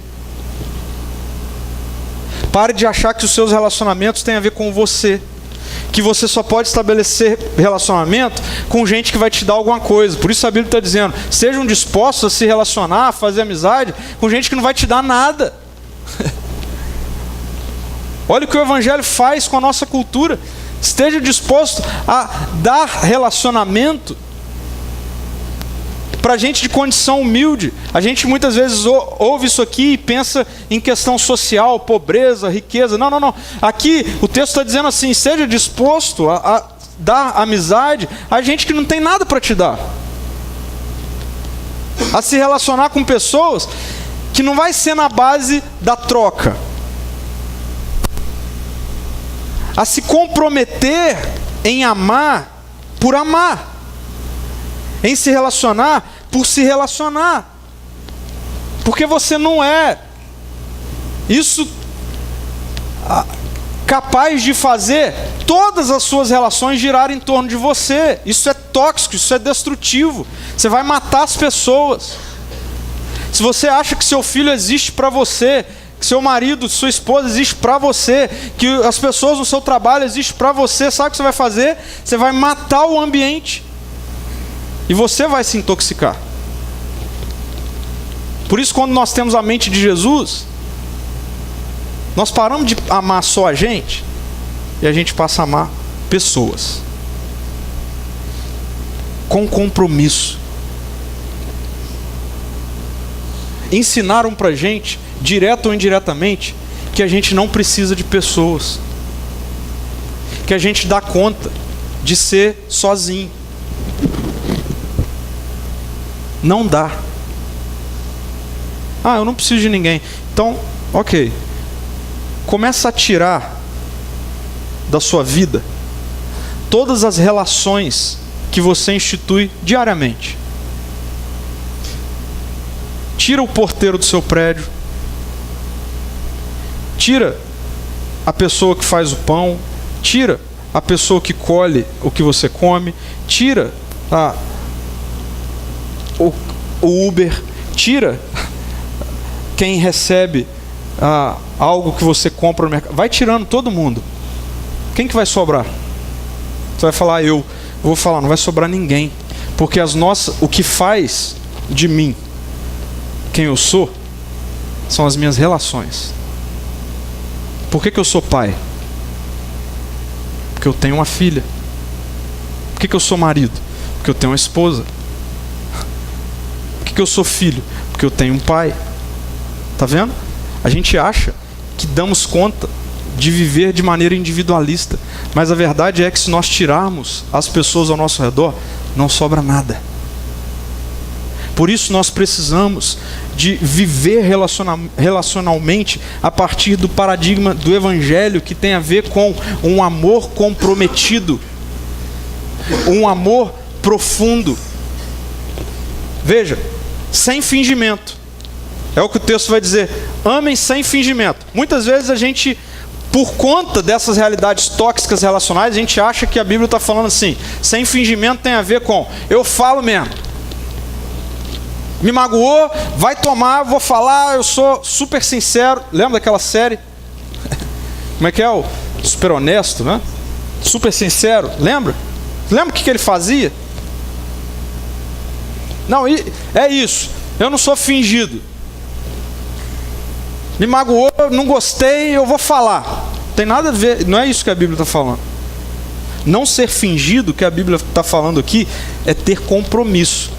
Pare de achar que os seus relacionamentos têm a ver com você. Que você só pode estabelecer relacionamento com gente que vai te dar alguma coisa. Por isso a Bíblia está dizendo: sejam dispostos a se relacionar, a fazer amizade com gente que não vai te dar nada. Olha o que o Evangelho faz com a nossa cultura. Esteja disposto a dar relacionamento para gente de condição humilde. A gente muitas vezes ouve isso aqui e pensa em questão social, pobreza, riqueza. Não. Aqui o texto está dizendo assim: seja disposto a dar amizade a gente que não tem nada para te dar. A se relacionar com pessoas que não vai ser na base da troca. A se comprometer em amar por amar. Em se relacionar por se relacionar. Porque você não é isso capaz de fazer todas as suas relações girarem em torno de você. Isso é tóxico, isso é destrutivo. Você vai matar as pessoas. Se você acha que seu filho existe para você, que seu marido, sua esposa existe para você, que as pessoas no seu trabalho existem para você, sabe o que você vai fazer? Você vai matar o ambiente. E você vai se intoxicar. Por isso, quando nós temos a mente de Jesus, nós paramos de amar só a gente e a gente passa a amar pessoas. Com compromisso. Ensinaram pra gente, direto ou indiretamente, que a gente não precisa de pessoas. Que a gente dá conta de ser sozinho. Não dá. Ah, eu não preciso de ninguém. Então, ok. Começa a tirar da sua vida todas as relações que você institui diariamente. Tira o porteiro do seu prédio. Tira a pessoa que faz o pão. Tira a pessoa que colhe o que você come. Tira o Uber. Tira quem recebe algo que você compra no mercado. Vai tirando todo mundo. Quem que vai sobrar? Você vai falar, eu vou falar, não vai sobrar ninguém. Porque o que faz de mim quem eu sou são as minhas relações. Por que eu sou pai? Porque eu tenho uma filha. Por que eu sou marido? Porque eu tenho uma esposa. Por que eu sou filho? Porque eu tenho um pai. Tá vendo? A gente acha que damos conta de viver de maneira individualista, mas a verdade é que se nós tirarmos as pessoas ao nosso redor, não sobra nada. Por isso nós precisamos de viver relacionalmente a partir do paradigma do Evangelho, que tem a ver com um amor comprometido, um amor profundo. Veja, sem fingimento. É o que o texto vai dizer. Amem sem fingimento. Muitas vezes a gente, por conta dessas realidades tóxicas relacionais, a gente acha que a Bíblia está falando assim, sem fingimento tem a ver com, eu falo mesmo. Me magoou, vai tomar, vou falar, eu sou super sincero. Lembra daquela série? Como é que é? O Super Honesto, né? Super sincero, lembra? Lembra o que ele fazia? Não, é isso. Eu não sou fingido. Me magoou, não gostei, eu vou falar. Não tem nada a ver, não é isso que a Bíblia está falando. Não ser fingido, que a Bíblia está falando aqui, é ter compromisso.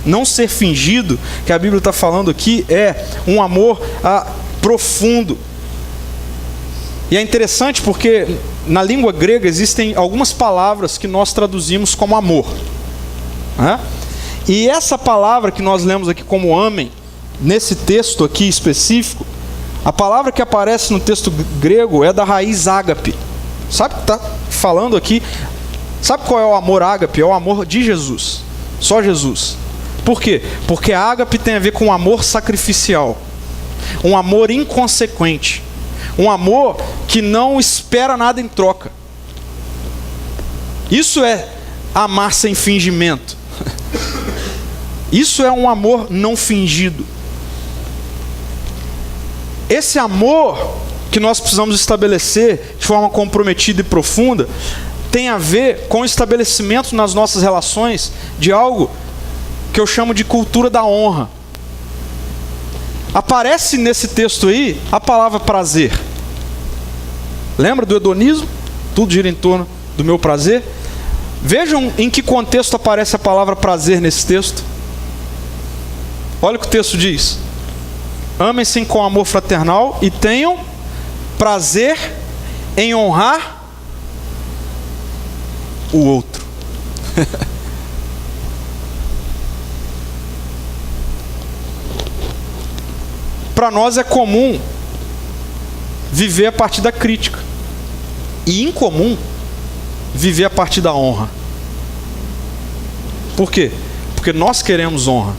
Não ser fingido, que a Bíblia está falando aqui, é um amor profundo. E é interessante porque na língua grega existem algumas palavras que nós traduzimos como amor. E essa palavra que nós lemos aqui como amem, nesse texto aqui específico, a palavra que aparece no texto grego é da raiz ágape. Sabe o que está falando aqui? Sabe qual é o amor ágape? É o amor de Jesus. Só Jesus. Por quê? Porque a ágape tem a ver com um amor sacrificial. Um amor inconsequente. Um amor que não espera nada em troca. Isso é amar sem fingimento. Isso é um amor não fingido. Esse amor que nós precisamos estabelecer de forma comprometida e profunda tem a ver com o estabelecimento nas nossas relações de algo que eu chamo de cultura da honra. Aparece nesse texto aí a palavra prazer. Lembra do hedonismo? Tudo gira em torno do meu prazer. Vejam em que contexto aparece a palavra prazer nesse texto. Olha o que o texto diz. Amem-se com amor fraternal e tenham prazer em honrar o outro. Para nós é comum viver a partir da crítica e incomum viver a partir da honra. Por quê? Porque nós queremos honra,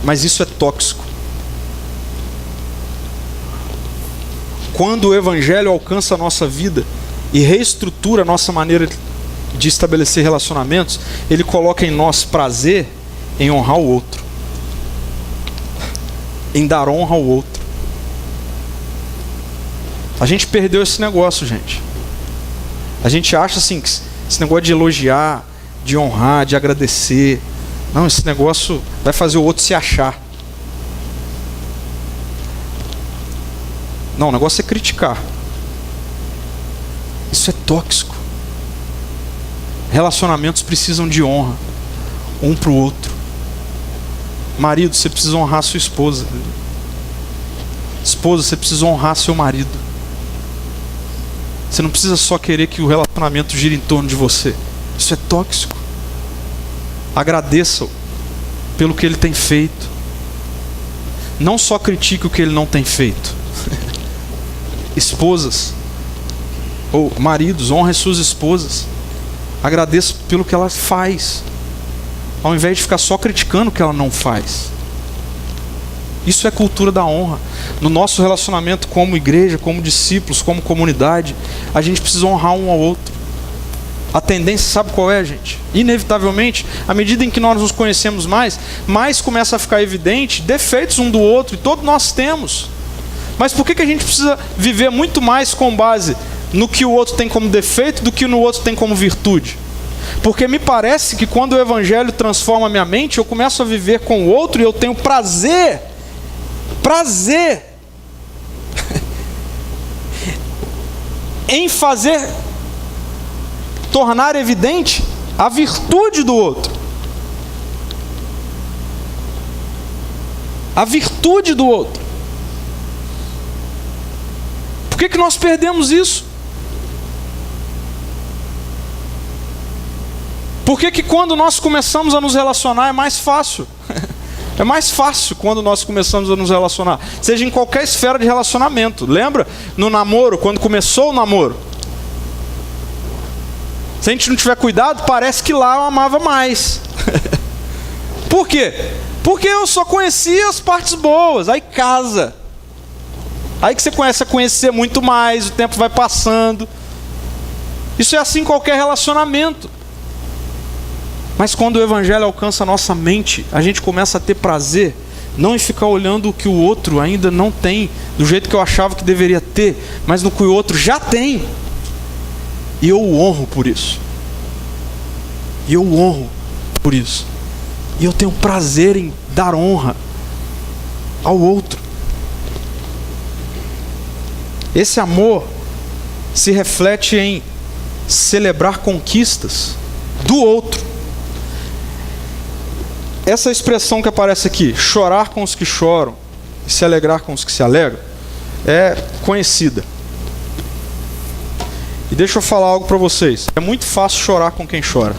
mas isso é tóxico. Quando o Evangelho alcança a nossa vida e reestrutura a nossa maneira de estabelecer relacionamentos, ele coloca em nós prazer em honrar o outro, em dar honra ao outro. A gente perdeu esse negócio, gente. A gente acha assim que esse negócio de elogiar, de honrar, de agradecer, não, esse negócio vai fazer o outro se achar. Não, o negócio é criticar. Isso é tóxico. Relacionamentos precisam de honra, um para o outro. Marido, você precisa honrar sua esposa. Esposa, você precisa honrar seu marido. Você não precisa só querer que o relacionamento gire em torno de você. Isso é tóxico. Agradeça-o pelo que ele tem feito. Não só critique o que ele não tem feito. Esposas ou maridos, honrem suas esposas. Agradeça pelo que ela faz, ao invés de ficar só criticando o que ela não faz. Isso é cultura da honra. No nosso relacionamento como igreja, como discípulos, como comunidade, a gente precisa honrar um ao outro. A tendência, sabe qual é, gente? Inevitavelmente, à medida em que nós nos conhecemos mais, mais começa a ficar evidente defeitos um do outro, e todos nós temos. Mas por que a gente precisa viver muito mais com base no que o outro tem como defeito do que no outro tem como virtude? Porque me parece que quando o Evangelho transforma a minha mente, eu começo a viver com o outro e eu tenho prazer em fazer, tornar evidente a virtude do outro. A virtude do outro. Por que nós perdemos isso? Por que quando nós começamos a nos relacionar é mais fácil? É mais fácil quando nós começamos a nos relacionar, seja em qualquer esfera de relacionamento. Lembra? No namoro, quando começou o namoro, se a gente não tiver cuidado, parece que lá eu amava mais. Por quê? Porque eu só conhecia as partes boas. Aí casa. Aí que você começa a conhecer muito mais, o tempo vai passando. Isso é assim em qualquer relacionamento. Mas quando o Evangelho alcança a nossa mente, a gente começa a ter prazer, não em ficar olhando o que o outro ainda não tem, do jeito que eu achava que deveria ter, mas no que o outro já tem. E eu o honro por isso. E eu o honro por isso. E eu tenho prazer em dar honra ao outro. Esse amor se reflete em celebrar conquistas do outro. Essa expressão que aparece aqui, chorar com os que choram e se alegrar com os que se alegram, é conhecida. E deixa eu falar algo para vocês. É muito fácil chorar com quem chora.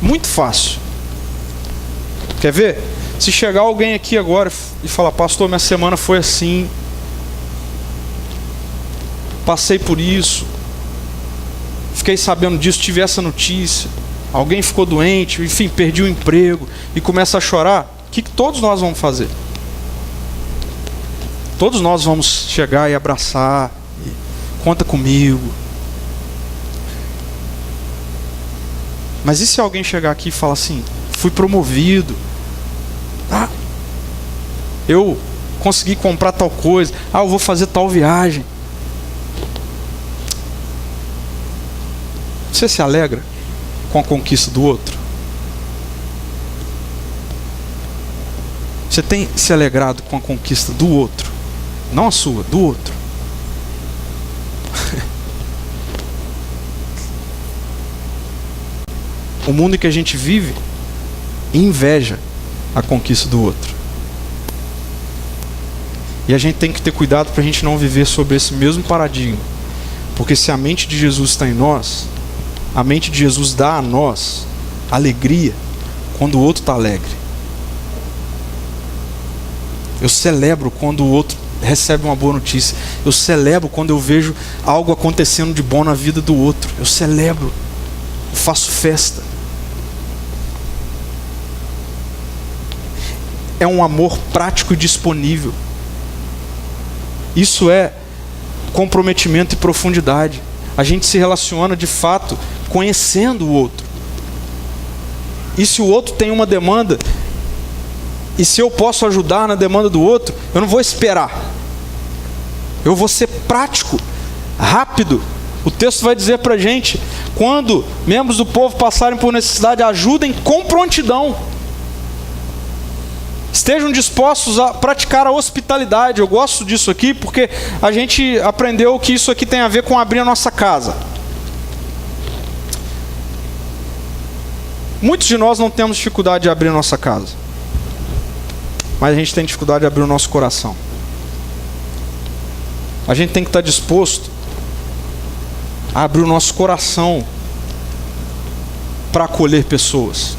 Muito fácil. Quer ver? Se chegar alguém aqui agora e falar: pastor, minha semana foi assim, passei por isso, fiquei sabendo disso, tive essa notícia, alguém ficou doente, enfim, perdi o emprego, e começa a chorar, o que todos nós vamos fazer? Todos nós vamos chegar e abraçar, e conta comigo. Mas e se alguém chegar aqui e falar assim: fui promovido, eu consegui comprar tal coisa, eu vou fazer tal viagem? Você se alegra com a conquista do outro? Você tem se alegrado com a conquista do outro? Não a sua, do outro. O mundo em que a gente vive inveja a conquista do outro. E a gente tem que ter cuidado para a gente não viver sobre esse mesmo paradigma. Porque se a mente de Jesus está em nós, a mente de Jesus dá a nós alegria quando o outro está alegre. Eu celebro quando o outro recebe uma boa notícia. Eu celebro quando eu vejo algo acontecendo de bom na vida do outro. Eu celebro. Eu faço festa. É um amor prático e disponível. Isso é comprometimento e profundidade. A gente se relaciona de fato conhecendo o outro. E se o outro tem uma demanda, e se eu posso ajudar na demanda do outro, eu não vou esperar. Eu vou ser prático, rápido. O texto vai dizer para a gente, quando membros do povo passarem por necessidade, ajudem com prontidão. Estejam dispostos a praticar a hospitalidade. Eu gosto disso aqui porque a gente aprendeu que isso aqui tem a ver com abrir a nossa casa. Muitos de nós não temos dificuldade de abrir a nossa casa, mas a gente tem dificuldade de abrir o nosso coração. A gente tem que estar disposto a abrir o nosso coração para acolher pessoas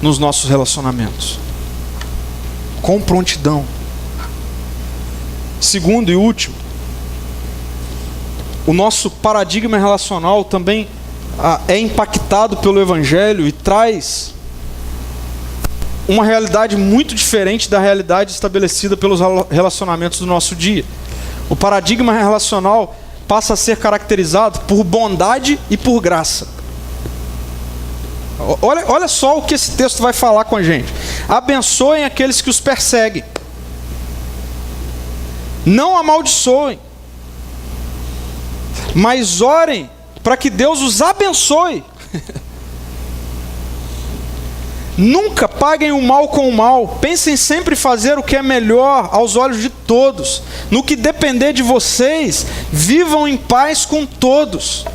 nos nossos relacionamentos, com prontidão. Segundo e último, o nosso paradigma relacional também é impactado pelo Evangelho e traz uma realidade muito diferente da realidade estabelecida pelos relacionamentos do nosso dia. O paradigma relacional passa a ser caracterizado por bondade e por graça. Olha só o que esse texto vai falar com a gente. Abençoem aqueles que os perseguem. Não amaldiçoem, mas orem para que Deus os abençoe. Nunca paguem o mal com o mal. Pensem sempre fazer o que é melhor aos olhos de todos. No que depender de vocês, vivam em paz com todos.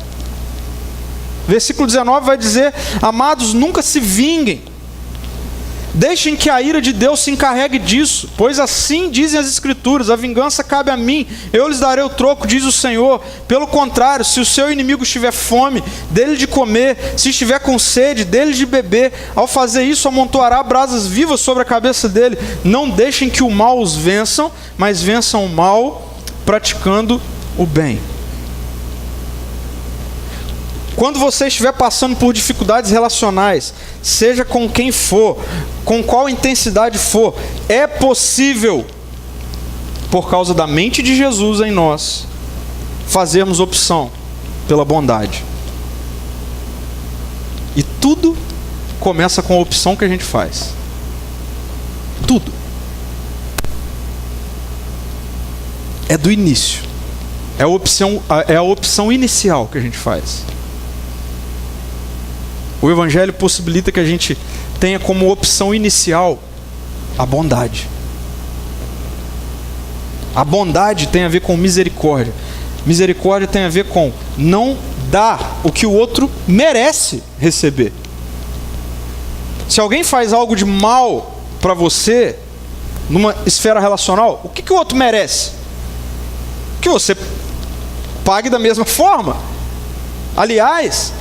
Versículo 19 vai dizer: amados, nunca se vinguem. Deixem que a ira de Deus se encarregue disso, pois assim dizem as Escrituras: a vingança cabe a mim, eu lhes darei o troco, diz o Senhor. Pelo contrário, se o seu inimigo estiver fome, dê-lhe de comer; se estiver com sede, dê-lhe de beber. Ao fazer isso, amontoará brasas vivas sobre a cabeça dele. Não deixem que o mal os vençam, mas vençam o mal praticando o bem. Quando você estiver passando por dificuldades relacionais, seja com quem for, com qual intensidade for, é possível, por causa da mente de Jesus em nós, fazermos opção pela bondade. E tudo começa com a opção que a gente faz. Tudo. É do início. É a opção inicial que a gente faz. O Evangelho possibilita que a gente tenha como opção inicial a bondade. A bondade tem a ver com misericórdia. Misericórdia tem a ver com não dar o que o outro merece receber. Se alguém faz algo de mal para você, numa esfera relacional, o que o outro merece? Que você pague da mesma forma. Aliás,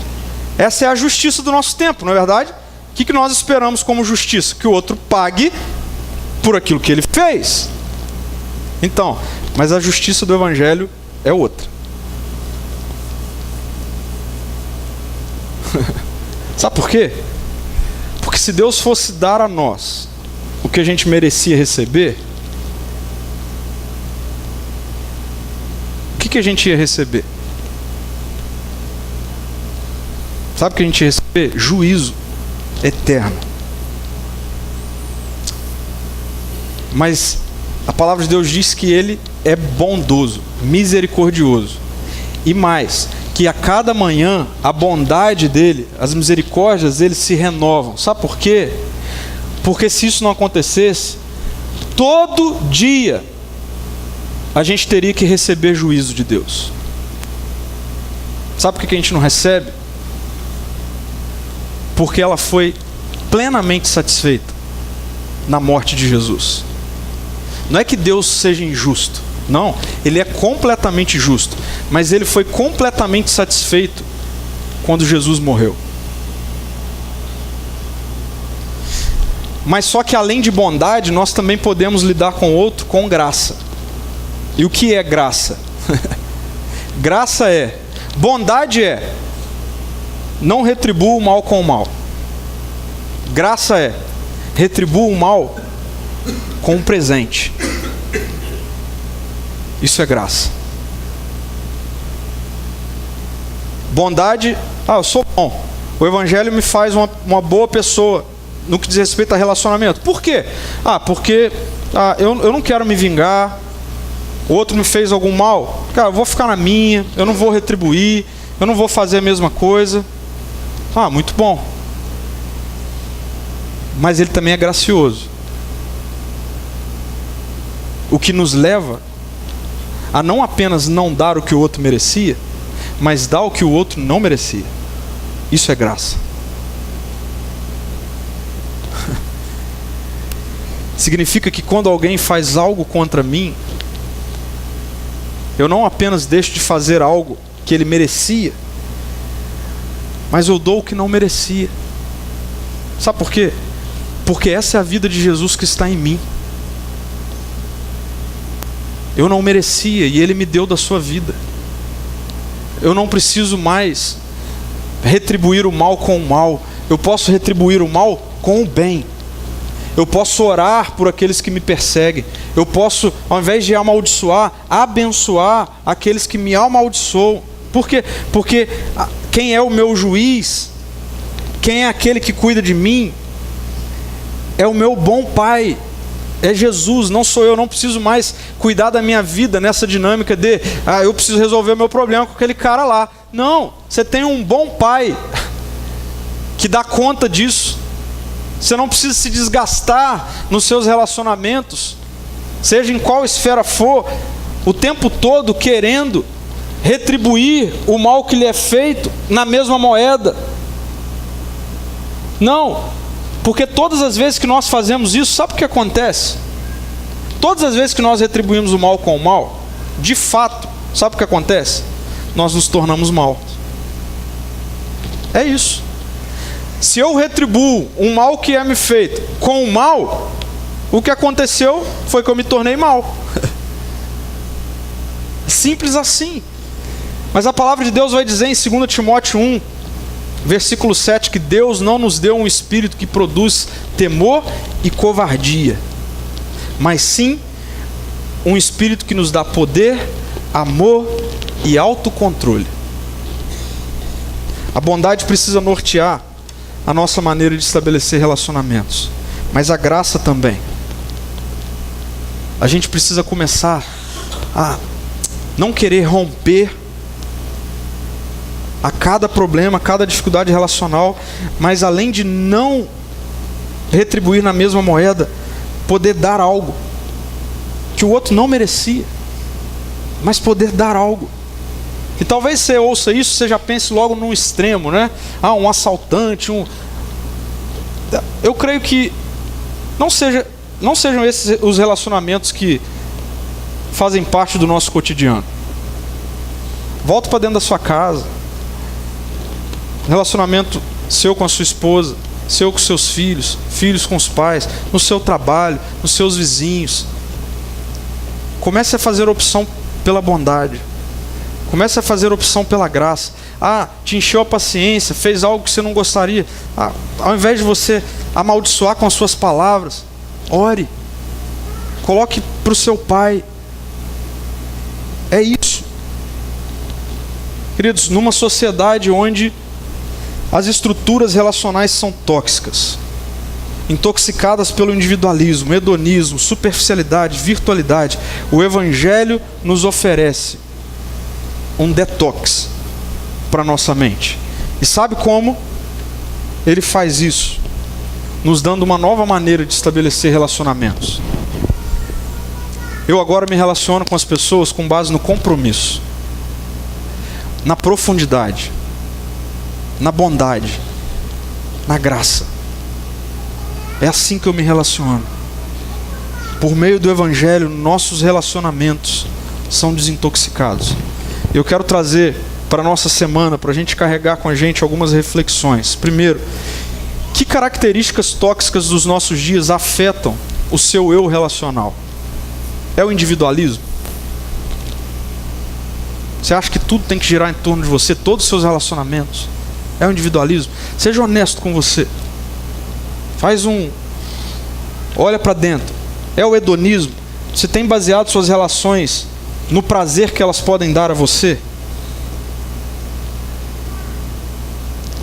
essa é a justiça do nosso tempo, não é verdade? O que nós esperamos como justiça? Que o outro pague por aquilo que ele fez. Então, mas a justiça do Evangelho é outra. Sabe por quê? Porque se Deus fosse dar a nós o que a gente merecia receber, o que a gente ia receber? Sabe o que a gente ia receber? Juízo eterno. Mas a palavra de Deus diz que Ele é bondoso, misericordioso. E mais, que a cada manhã a bondade dEle, as misericórdias dEle se renovam. Sabe por quê? Porque se isso não acontecesse, todo dia a gente teria que receber juízo de Deus. Sabe por que a gente não recebe? Porque ela foi plenamente satisfeita na morte de Jesus. Não é que Deus seja injusto, Não, ele é completamente justo. Mas ele foi completamente satisfeito quando Jesus morreu. Mas só que além de bondade, nós também podemos lidar com o outro com graça. E o que é graça? Graça é, bondade é, não retribua o mal com o mal. Graça é, retribua o mal com um presente. Isso é graça. Bondade, eu sou bom. O Evangelho me faz uma boa pessoa no que diz respeito a relacionamento. Por quê? Porque eu não quero me vingar. O outro me fez algum mal. Cara, eu vou ficar na minha. Eu não vou retribuir. Eu não vou fazer a mesma coisa. Muito bom. Mas ele também é gracioso. O que nos leva a não apenas não dar o que o outro merecia, mas dar o que o outro não merecia. Isso é graça. Significa que quando alguém faz algo contra mim, eu não apenas deixo de fazer algo que ele merecia, mas eu dou o que não merecia. Sabe por quê? Porque essa é a vida de Jesus que está em mim. Eu não merecia e Ele me deu da sua vida. Eu não preciso mais retribuir o mal com o mal. Eu posso retribuir o mal com o bem. Eu posso orar por aqueles que me perseguem. Eu posso, ao invés de amaldiçoar, abençoar aqueles que me amaldiçoam. Por quê? Porque quem é o meu juiz, quem é aquele que cuida de mim, é o meu bom Pai. É Jesus, não sou eu. Não preciso mais cuidar da minha vida nessa dinâmica de eu preciso resolver o meu problema com aquele cara lá. Não, você tem um bom Pai que dá conta disso. Você não precisa se desgastar nos seus relacionamentos, seja em qual esfera for, o tempo todo querendo retribuir o mal que lhe é feito na mesma moeda. Não, porque todas as vezes que nós fazemos isso, sabe o que acontece? Todas as vezes que nós retribuímos o mal com o mal, de fato, sabe o que acontece? Nós nos tornamos mal. É isso. Se eu retribuo um mal que é me feito com o mal, o que aconteceu foi que eu me tornei mal. Simples assim. Mas a palavra de Deus vai dizer em 2 Timóteo 1, versículo 7, que Deus não nos deu um espírito que produz temor e covardia, mas sim um espírito que nos dá poder, amor e autocontrole. A bondade precisa nortear a nossa maneira de estabelecer relacionamentos, mas a graça também. A gente precisa começar a não querer romper a cada problema, a cada dificuldade relacional, mas além de não retribuir na mesma moeda, poder dar algo que o outro não merecia, mas poder dar algo. E talvez você ouça isso, você já pense logo num extremo, né? Um assaltante, Eu creio que não sejam esses os relacionamentos que fazem parte do nosso cotidiano. Volta para dentro da sua casa. Relacionamento seu com a sua esposa, seu com seus filhos, filhos com os pais, no seu trabalho, nos seus vizinhos. Comece a fazer opção pela bondade. Comece a fazer opção pela graça. Te encheu a paciência, fez algo que você não gostaria. Ao invés de você amaldiçoar com as suas palavras, ore. Coloque para o seu pai. É isso. Queridos, numa sociedade onde as estruturas relacionais são tóxicas, intoxicadas pelo individualismo, hedonismo, superficialidade, virtualidade, o Evangelho nos oferece um detox para nossa mente. E sabe como ele faz isso? Nos dando uma nova maneira de estabelecer relacionamentos. Eu agora me relaciono com as pessoas com base no compromisso, na profundidade, na bondade, na graça. É assim que eu me relaciono. Por meio do Evangelho, nossos relacionamentos são desintoxicados. Eu quero trazer para a nossa semana, para a gente carregar com a gente algumas reflexões. Primeiro, que características tóxicas dos nossos dias afetam o seu eu relacional? É o individualismo? Você acha que tudo tem que girar em torno de você, todos os seus relacionamentos? É o individualismo? Seja honesto com você. Olha para dentro. É o hedonismo? Você tem baseado suas relações no prazer que elas podem dar a você?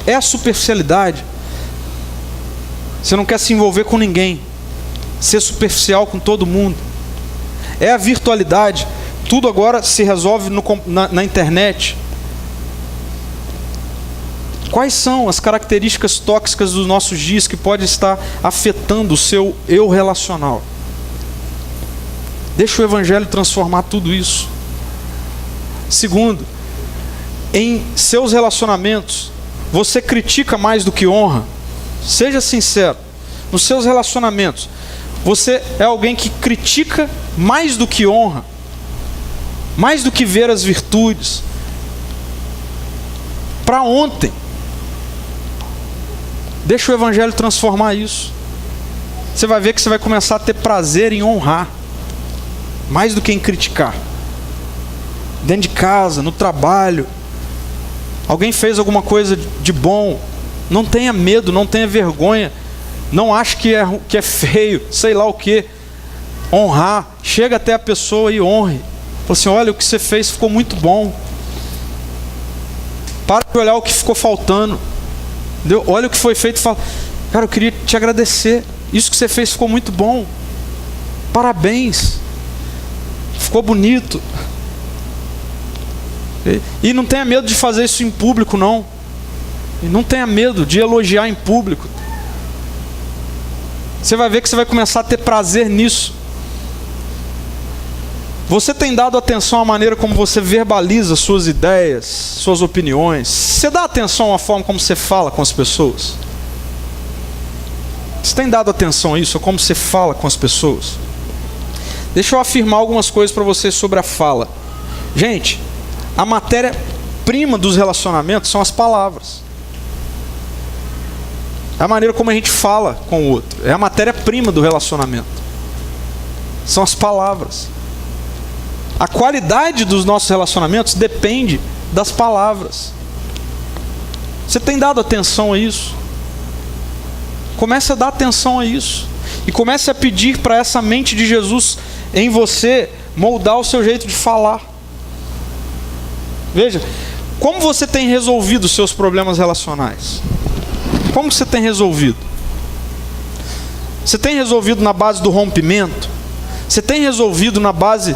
É a superficialidade? Você não quer se envolver com ninguém, ser superficial com todo mundo? É a virtualidade? Tudo agora se resolve na internet? Quais são as características tóxicas dos nossos dias que podem estar afetando o seu eu relacional? Deixa o Evangelho transformar tudo isso. Segundo, em seus relacionamentos, você critica mais do que honra? Seja sincero. Nos seus relacionamentos, você é alguém que critica mais do que honra? Mais do que ver as virtudes? Para ontem. Deixa o Evangelho transformar isso. Você vai ver que você vai começar a ter prazer em honrar, mais do que em criticar. Dentro de casa, no trabalho, alguém fez alguma coisa de bom, não tenha medo, não tenha vergonha, não ache que é feio, sei lá o que. Honrar, chega até a pessoa e honre. Fala assim: olha, o que você fez ficou muito bom. Para de olhar o que ficou faltando. Entendeu? Olha o que foi feito e fala: cara, eu queria te agradecer. Isso que você fez ficou muito bom. Parabéns. Ficou bonito. E não tenha medo de fazer isso em público, não. E não tenha medo de elogiar em público. Você vai ver que você vai começar a ter prazer nisso. Você tem dado atenção à maneira como você verbaliza suas ideias, suas opiniões? Você dá atenção à forma como você fala com as pessoas? Você tem dado atenção a isso, a como você fala com as pessoas? Deixa eu afirmar algumas coisas para vocês sobre a fala. Gente, a matéria-prima dos relacionamentos são as palavras. É a maneira como a gente fala com o outro. É a matéria-prima do relacionamento. São as palavras. A qualidade dos nossos relacionamentos depende das palavras. Você tem dado atenção a isso? Comece a dar atenção a isso. E comece a pedir para essa mente de Jesus em você moldar o seu jeito de falar. Veja, como você tem resolvido os seus problemas relacionais? Como você tem resolvido? Você tem resolvido na base do rompimento? Você tem resolvido na base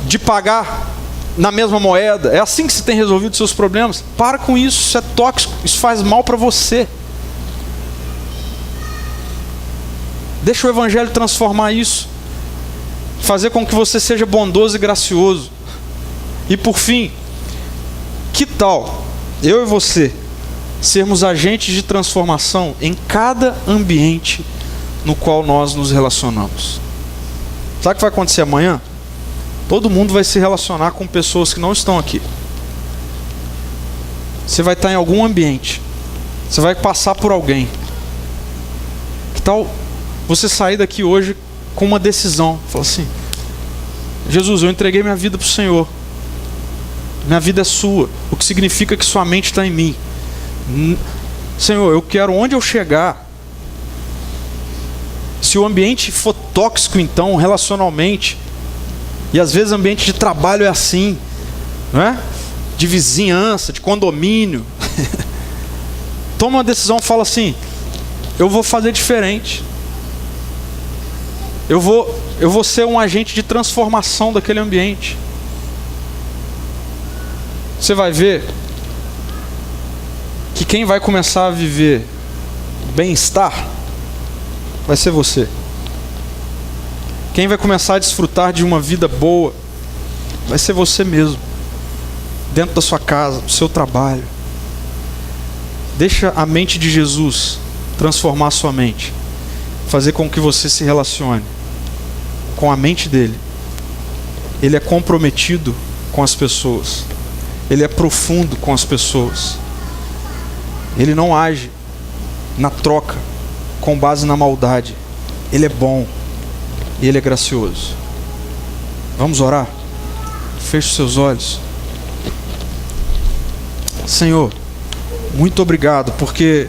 de pagar na mesma moeda? É assim que você tem resolvido os seus problemas? Para com isso, isso é tóxico, isso faz mal para você. Deixa o Evangelho transformar isso, fazer com que você seja bondoso e gracioso. E por fim, que tal eu e você sermos agentes de transformação em cada ambiente no qual nós nos relacionamos? Sabe o que vai acontecer amanhã? Todo mundo vai se relacionar com pessoas que não estão aqui. Você vai estar em algum ambiente, você vai passar por alguém. Que tal você sair daqui hoje com uma decisão? Fala assim: Jesus, eu entreguei minha vida para o Senhor. Minha vida é sua, o que significa que sua mente está em mim. Senhor, eu quero, onde eu chegar, se o ambiente for tóxico, então, relacionalmente, e às vezes o ambiente de trabalho é assim, não é? De vizinhança, de condomínio, toma uma decisão, fala assim: eu vou fazer diferente. Eu vou ser um agente de transformação daquele ambiente. Você vai ver que quem vai começar a viver bem-estar vai ser você. Quem vai começar a desfrutar de uma vida boa vai ser você mesmo, dentro da sua casa, do seu trabalho. Deixa a mente de Jesus transformar a sua mente, fazer com que você se relacione com a mente dele ele é comprometido com as pessoas. Ele é profundo com as pessoas. Ele não age na troca com base na maldade. Ele é bom e ele é gracioso. Vamos orar? Feche os seus olhos. Senhor, muito obrigado, porque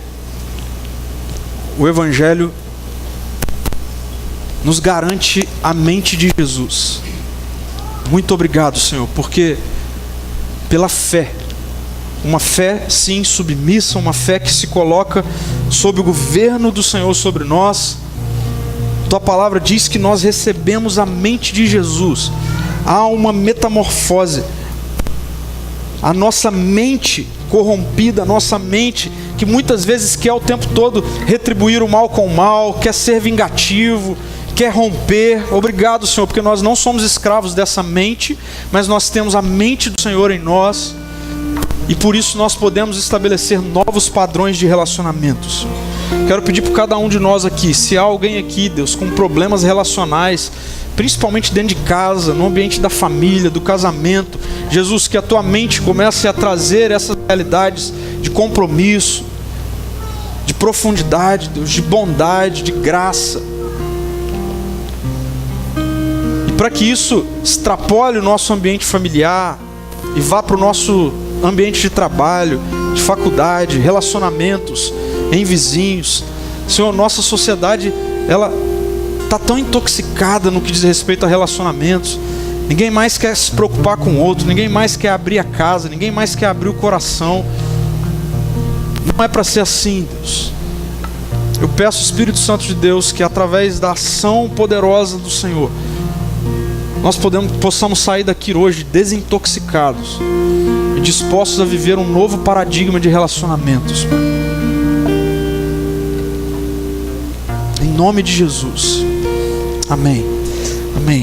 o Evangelho nos garante a mente de Jesus. Muito obrigado, Senhor, porque pela fé, uma fé sim submissa, uma fé que se coloca sob o governo do Senhor sobre nós, tua palavra diz que nós recebemos a mente de Jesus. Há uma metamorfose. A nossa mente corrompida, a nossa mente que muitas vezes quer o tempo todo retribuir o mal com o mal, quer ser vingativo, quer romper. Obrigado, Senhor, porque nós não somos escravos dessa mente, mas nós temos a mente do Senhor em nós, e por isso nós podemos estabelecer novos padrões de relacionamentos. Quero pedir para cada um de nós aqui, se há alguém aqui, Deus, com problemas relacionais, principalmente dentro de casa, no ambiente da família, do casamento, Jesus, que a tua mente comece a trazer essas realidades de compromisso, de profundidade, Deus, de bondade, de graça. E para que isso extrapole o nosso ambiente familiar e vá para o nosso ambiente de trabalho, de faculdade, relacionamentos, em vizinhos. Senhor, nossa sociedade, ela está tão intoxicada no que diz respeito a relacionamentos. Ninguém mais quer se preocupar com o outro, ninguém mais quer abrir a casa, ninguém mais quer abrir o coração. Não é para ser assim, Deus. Eu peço, Espírito Santo de Deus, que através da ação poderosa do Senhor, nós possamos sair daqui hoje desintoxicados e dispostos a viver um novo paradigma de relacionamentos, Pai. Em nome de Jesus. Amém. Amém.